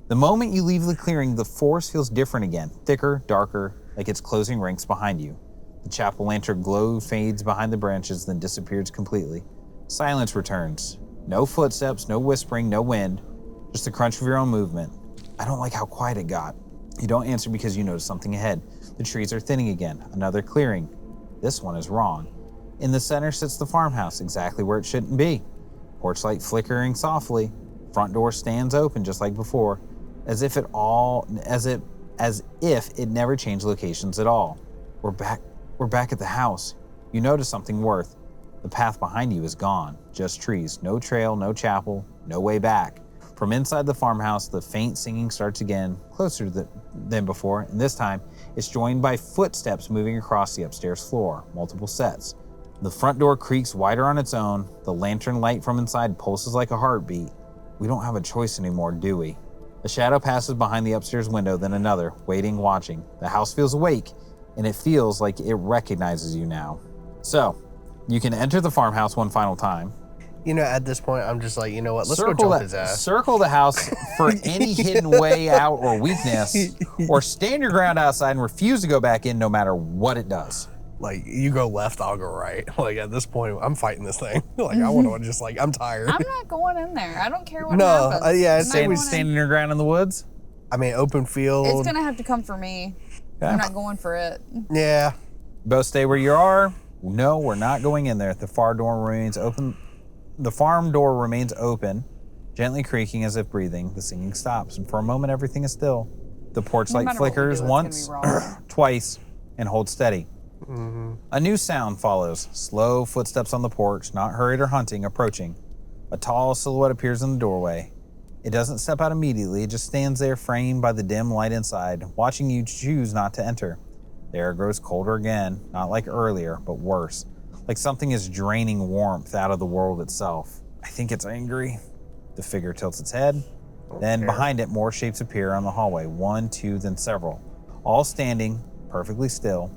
Speaker 1: The moment you leave the clearing, the forest feels different again, thicker, darker, like it's closing ranks behind you. The chapel lantern glow fades behind the branches, then disappears completely. Silence returns. No footsteps, no whispering, no wind, just the crunch of your own movement. I don't like how quiet it got. You don't answer because you notice something ahead. The trees are thinning again, another clearing. This one is wrong. In the center sits the farmhouse, exactly where it shouldn't be. Porch light flickering softly. Front door stands open just like before, as if it never changed locations at all. We're back at the house. You notice something worth. The path behind you is gone. Just trees. No trail, no chapel, no way back. From inside the farmhouse, the faint singing starts again, closer than before, and this time it's joined by footsteps moving across the upstairs floor, multiple sets. The front door creaks wider on its own. The lantern light from inside pulses like a heartbeat. We don't have a choice anymore, do we? A shadow passes behind the upstairs window, then another, waiting, watching. The house feels awake, and it feels like it recognizes you now. So, you can enter the farmhouse one final time.
Speaker 2: You know, at this point, I'm just like, you know what? Let's go jump his ass.
Speaker 1: Circle the house for any hidden way out or weakness, or stand your ground outside and refuse to go back in no matter what it does.
Speaker 2: Like, you go left, I'll go right. Like, at this point, I'm fighting this thing. Like, I want to just, like, I'm tired.
Speaker 3: I'm not going in there. I don't care what happens.
Speaker 2: Yeah,
Speaker 1: standing your ground in the woods?
Speaker 2: I mean, open field.
Speaker 3: It's going to have to come for me.
Speaker 1: Okay.
Speaker 3: I'm not going for it.
Speaker 2: Yeah.
Speaker 1: Both stay where you are. No, we're not going in there. The farm door remains open. The farm door remains open, gently creaking as if breathing. The singing stops, and for a moment, everything is still. The porch light flickers once, twice, and holds steady.
Speaker 2: Mm-hmm.
Speaker 1: A new sound follows. Slow footsteps on the porch, not hurried or hunting, approaching. A tall silhouette appears in the doorway. It doesn't step out immediately. It just stands there, framed by the dim light inside, watching you choose not to enter. The air grows colder again, not like earlier, but worse. Like something is draining warmth out of the world itself. I think it's angry. The figure tilts its head. Then behind it, more shapes appear on the hallway. 1, 2, then several. All standing, perfectly still.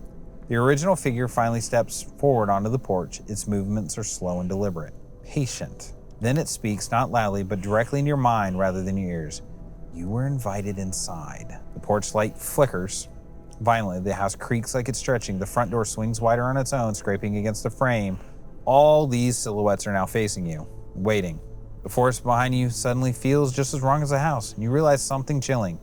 Speaker 1: The original figure finally steps forward onto the porch. Its movements are slow and deliberate. Patient. Then it speaks, not loudly, but directly in your mind rather than your ears. You were invited inside. The porch light flickers. Violently, the house creaks like it's stretching. The front door swings wider on its own, scraping against the frame. All these silhouettes are now facing you, waiting. The forest behind you suddenly feels just as wrong as the house, and you realize something chilling.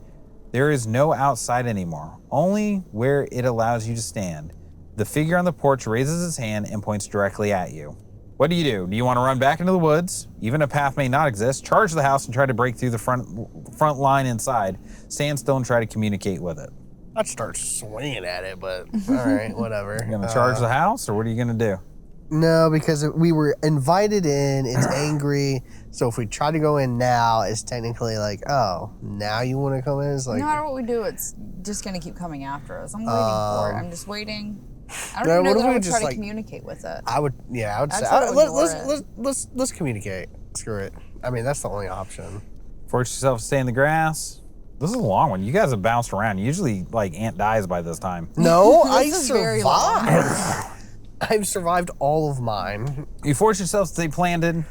Speaker 1: There is no outside anymore, only where it allows you to stand. The figure on the porch raises its hand and points directly at you. What do? Do you want to run back into the woods? Even a path may not exist. Charge the house and try to break through the front line inside. Stand still and try to communicate with it.
Speaker 2: I'd start swinging at it, but all right, whatever.
Speaker 1: You gonna charge the house, or what are you gonna do?
Speaker 2: No, because we were invited in. It's angry. So if we try to go in now, it's technically like, oh, now you want to come in? It's like,
Speaker 3: no matter what we do, it's just going to keep coming after us. I'm waiting for it. I'm just waiting. I don't even know that I would try to communicate with it.
Speaker 2: I would say, let's communicate. Screw it. I mean, that's the only option.
Speaker 1: Force yourself to stay in the grass. This is a long one. You guys have bounced around. Usually, like, Ant dies by this time.
Speaker 2: No, I survived. I've survived all of mine.
Speaker 1: You force yourself to stay planted.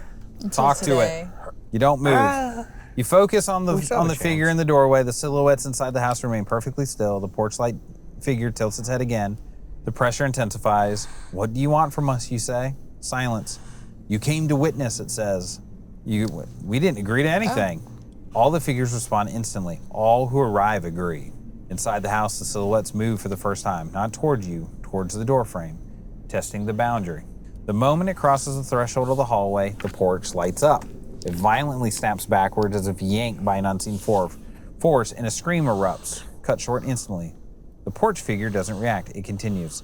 Speaker 1: Talk to it. You don't move. You focus on
Speaker 2: We should have a
Speaker 1: figure
Speaker 2: chance.
Speaker 1: in the doorway. The silhouettes inside the house remain perfectly still. The porch light figure tilts its head again. The pressure intensifies. What do you want from us, you say? Silence. You came to witness, it says. We didn't agree to anything. All the figures respond instantly. All who arrive agree. Inside the house, the silhouettes move for the first time, not towards you, towards the doorframe, testing the boundary. The moment it crosses the threshold of the hallway, the porch lights up. It violently snaps backwards as if yanked by an unseen force, and a scream erupts, cut short instantly. The porch figure doesn't react. It continues.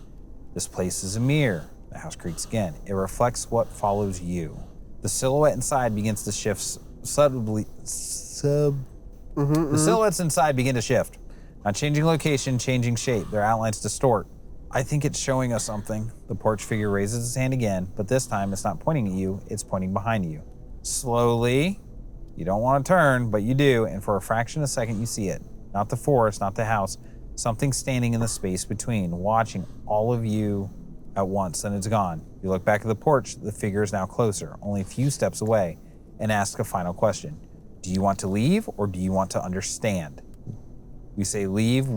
Speaker 1: This place is a mirror. The house creaks again. It reflects what follows you. The silhouette inside begins to shift subtly. The silhouettes inside begin to shift. Not changing location, changing shape. Their outlines distort. I think it's showing us something. The porch figure raises its hand again, but this time it's not pointing at you, it's pointing behind you. Slowly, you don't want to turn, but you do, and for a fraction of a second you see it. Not the forest, not the house, something standing in the space between, watching all of you at once, then it's gone. You look back at the porch, the figure is now closer, only a few steps away, and ask a final question. Do you want to leave, or do you want to understand? We say leave,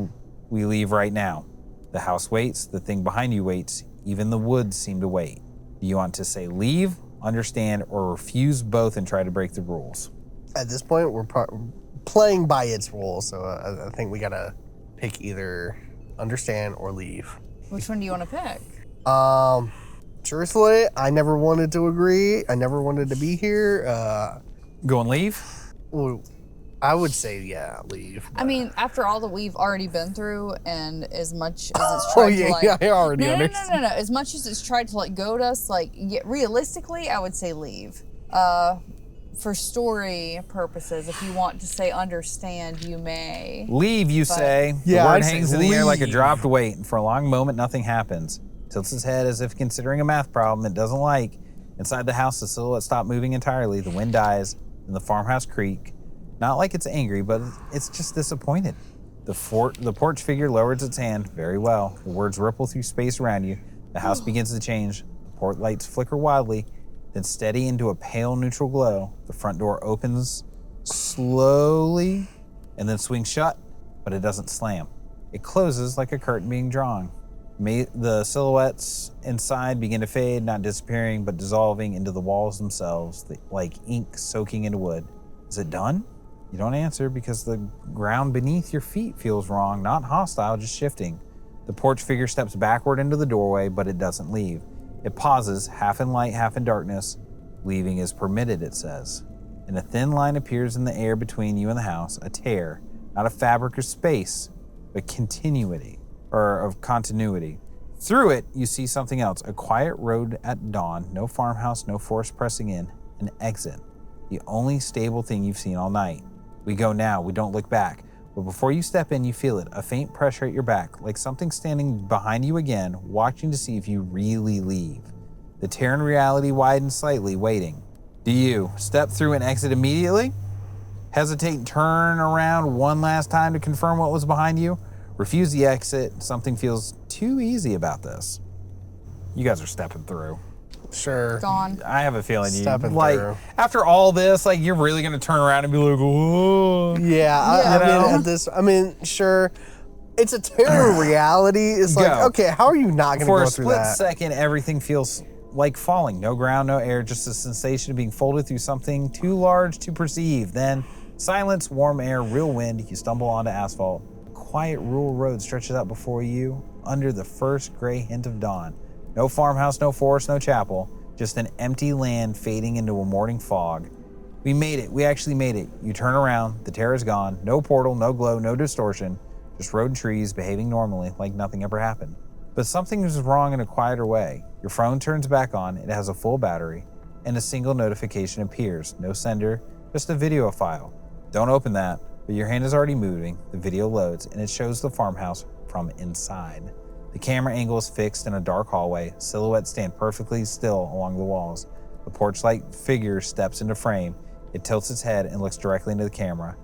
Speaker 1: we leave right now. The house waits, the thing behind you waits, even the woods seem to wait. Do you want to say leave, understand, or refuse both and try to break the rules?
Speaker 2: At this point, we're playing by its rules, so I think we gotta pick either understand or leave.
Speaker 3: Which one do you want to pick?
Speaker 2: Truthfully, I never wanted to agree. I never wanted to be here.
Speaker 1: Go and leave?
Speaker 2: Well, I would say, yeah, leave.
Speaker 3: I mean, after all that we've already been through, and as much as it's
Speaker 2: Oh,
Speaker 3: tried
Speaker 2: yeah,
Speaker 3: to like,
Speaker 2: yeah, I already
Speaker 3: no,
Speaker 2: understand.
Speaker 3: As much as it's tried to like goad us, like realistically, I would say leave. For story purposes, if you want to say understand, you may.
Speaker 1: Leave, you say.
Speaker 2: Yeah,
Speaker 1: the word
Speaker 2: I'd say
Speaker 1: hangs in the air like a
Speaker 2: leave.
Speaker 1: dropped weight, and for a long moment, nothing happens. Tilts his head as if considering a math problem it doesn't like. Inside the house, the silhouette stops moving entirely. The wind dies, and the farmhouse creak. Not like it's angry, but it's just disappointed. The porch figure lowers its hand. Very well. The words ripple through space around you. The house begins to change. The porch lights flicker wildly, then steady into a pale neutral glow. The front door opens slowly and then swings shut, but it doesn't slam. It closes like a curtain being drawn. The silhouettes inside begin to fade, not disappearing, but dissolving into the walls themselves, like ink soaking into wood. Is it done? You don't answer because the ground beneath your feet feels wrong, not hostile, just shifting. The porch figure steps backward into the doorway, but it doesn't leave. It pauses, half in light, half in darkness. Leaving is permitted, it says. And a thin line appears in the air between you and the house, a tear, not a fabric of space, but continuity, or of continuity. Through it, you see something else, a quiet road at dawn, no farmhouse, no forest pressing in, an exit. The only stable thing you've seen all night. We go now, we don't look back. But before you step in, you feel it, a faint pressure at your back, like something standing behind you again, watching to see if you really leave. The tear in reality widens slightly, waiting. Do you step through and exit immediately? Hesitate and turn around one last time to confirm what was behind you? Refuse the exit, something feels too easy about this. You guys are stepping through.
Speaker 2: Sure.
Speaker 3: Gone.
Speaker 1: I have a feeling you,
Speaker 2: Stepping
Speaker 1: like,
Speaker 2: through.
Speaker 1: after all this, like, you're really going to turn around and be like, whoa.
Speaker 2: Yeah, I mean, sure. It's a terrible reality. It's like,
Speaker 1: Go.
Speaker 2: okay, how are you not going to
Speaker 1: For
Speaker 2: go
Speaker 1: a
Speaker 2: through
Speaker 1: split
Speaker 2: that?
Speaker 1: second, everything feels like falling. No ground, no air, just a sensation of being folded through something too large to perceive. Then silence, warm air, real wind. You stumble onto asphalt. A quiet rural road stretches out before you under the first gray hint of dawn. No farmhouse, no forest, no chapel. Just an empty land fading into a morning fog. We made it. We actually made it. You turn around. The terror is gone. No portal, no glow, no distortion. Just road and trees behaving normally like nothing ever happened. But something is wrong in a quieter way. Your phone turns back on. It has a full battery. And a single notification appears. No sender, just a video file. Don't open that, but your hand is already moving. The video loads, and it shows the farmhouse from inside. The camera angle is fixed in a dark hallway. Silhouettes stand perfectly still along the walls. The porch-like figure steps into frame. It tilts its head and looks directly into the camera.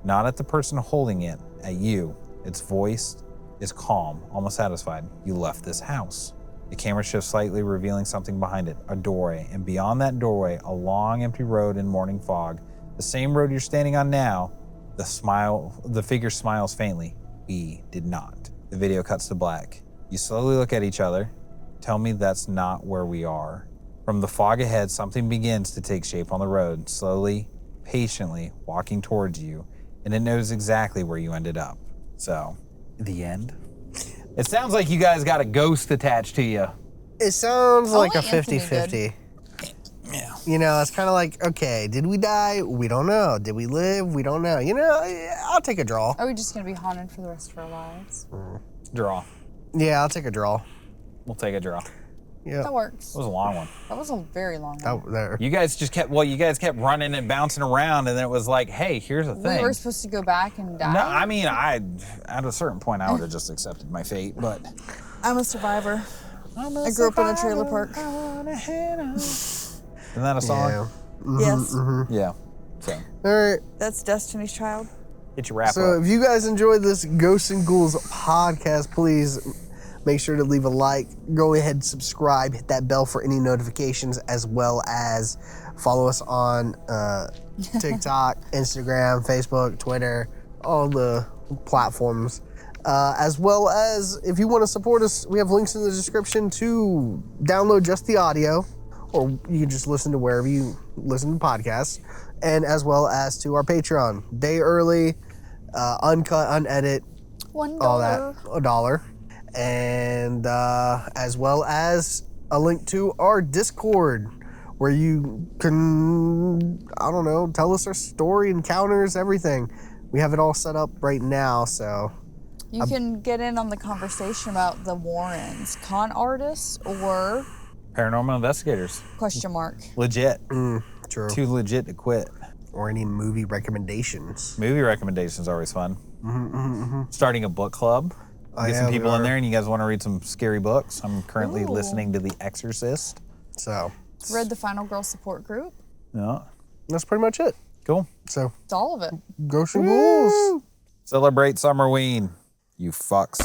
Speaker 1: Not at the person holding it, at you. Its voice is calm, almost satisfied. You left this house. The camera shifts slightly, revealing something behind it, a doorway, and beyond that doorway, a long, empty road in morning fog. The same road you're standing on now. The figure smiles faintly. We did not. The video cuts to black. You slowly look at each other. Tell me that's not where we are. From the fog ahead, something begins to take shape on the road, slowly, patiently walking towards you, and it knows exactly where you ended up. So, the end. It sounds like you guys got a ghost attached to you.
Speaker 2: It sounds like a
Speaker 3: Only Anthony
Speaker 2: 50-50.
Speaker 1: Yeah.
Speaker 2: You know, it's kind of like, okay, did we die? We don't know. Did we live? We don't know. You know, I'll take a draw.
Speaker 3: Are we just gonna be haunted for the rest of our lives?
Speaker 1: Draw.
Speaker 2: Yeah, I'll take a draw.
Speaker 1: We'll take a draw.
Speaker 2: Yeah.
Speaker 3: That works.
Speaker 1: It was a long one.
Speaker 3: That was a very long one.
Speaker 2: Out there.
Speaker 1: You guys kept running and bouncing around, and then it was like, hey, here's the thing.
Speaker 3: We were supposed to go back and die.
Speaker 1: No, I mean, at a certain point, I would have just accepted my fate, but.
Speaker 3: I'm a survivor. I grew up in a trailer park.
Speaker 1: Isn't that a song?
Speaker 2: Yeah.
Speaker 3: Yes.
Speaker 1: Yeah. So,
Speaker 2: All right.
Speaker 3: That's Destiny's Child.
Speaker 1: get your wrap
Speaker 2: So
Speaker 1: up.
Speaker 2: if you guys enjoyed this Ghosts and Ghouls podcast, please make sure to leave a like. Go ahead and subscribe. Hit that bell for any notifications, as well as follow us on TikTok, Instagram, Facebook, Twitter, all the platforms. As well as if you want to support us, we have links in the description to download just the audio, or you can just listen to wherever you listen to podcasts, and as well as to our Patreon. Day early, uncut, unedit,
Speaker 3: $1.
Speaker 2: all that, $1. And as well as a link to our Discord, where you can, I don't know, tell us our story, encounters, everything. We have it all set up right now, so...
Speaker 3: You can get in on the conversation about the Warrens, con artists or
Speaker 1: Paranormal investigators.
Speaker 3: question mark.
Speaker 1: Legit.
Speaker 2: True.
Speaker 1: Too legit to quit.
Speaker 2: Or any movie recommendations.
Speaker 1: Movie recommendations are always fun. Starting a book club. Get some
Speaker 2: yeah, we
Speaker 1: people in
Speaker 2: are.
Speaker 1: there, and you guys want to read some scary books. I'm currently
Speaker 3: Ooh.
Speaker 1: listening to The Exorcist.
Speaker 2: So,
Speaker 3: Read the Final Girl support group.
Speaker 1: Yeah.
Speaker 2: that's pretty much it.
Speaker 1: Cool.
Speaker 2: So,
Speaker 3: It's all of it.
Speaker 2: Ghosts and Ghouls.
Speaker 1: Celebrate Summerween, you fucks.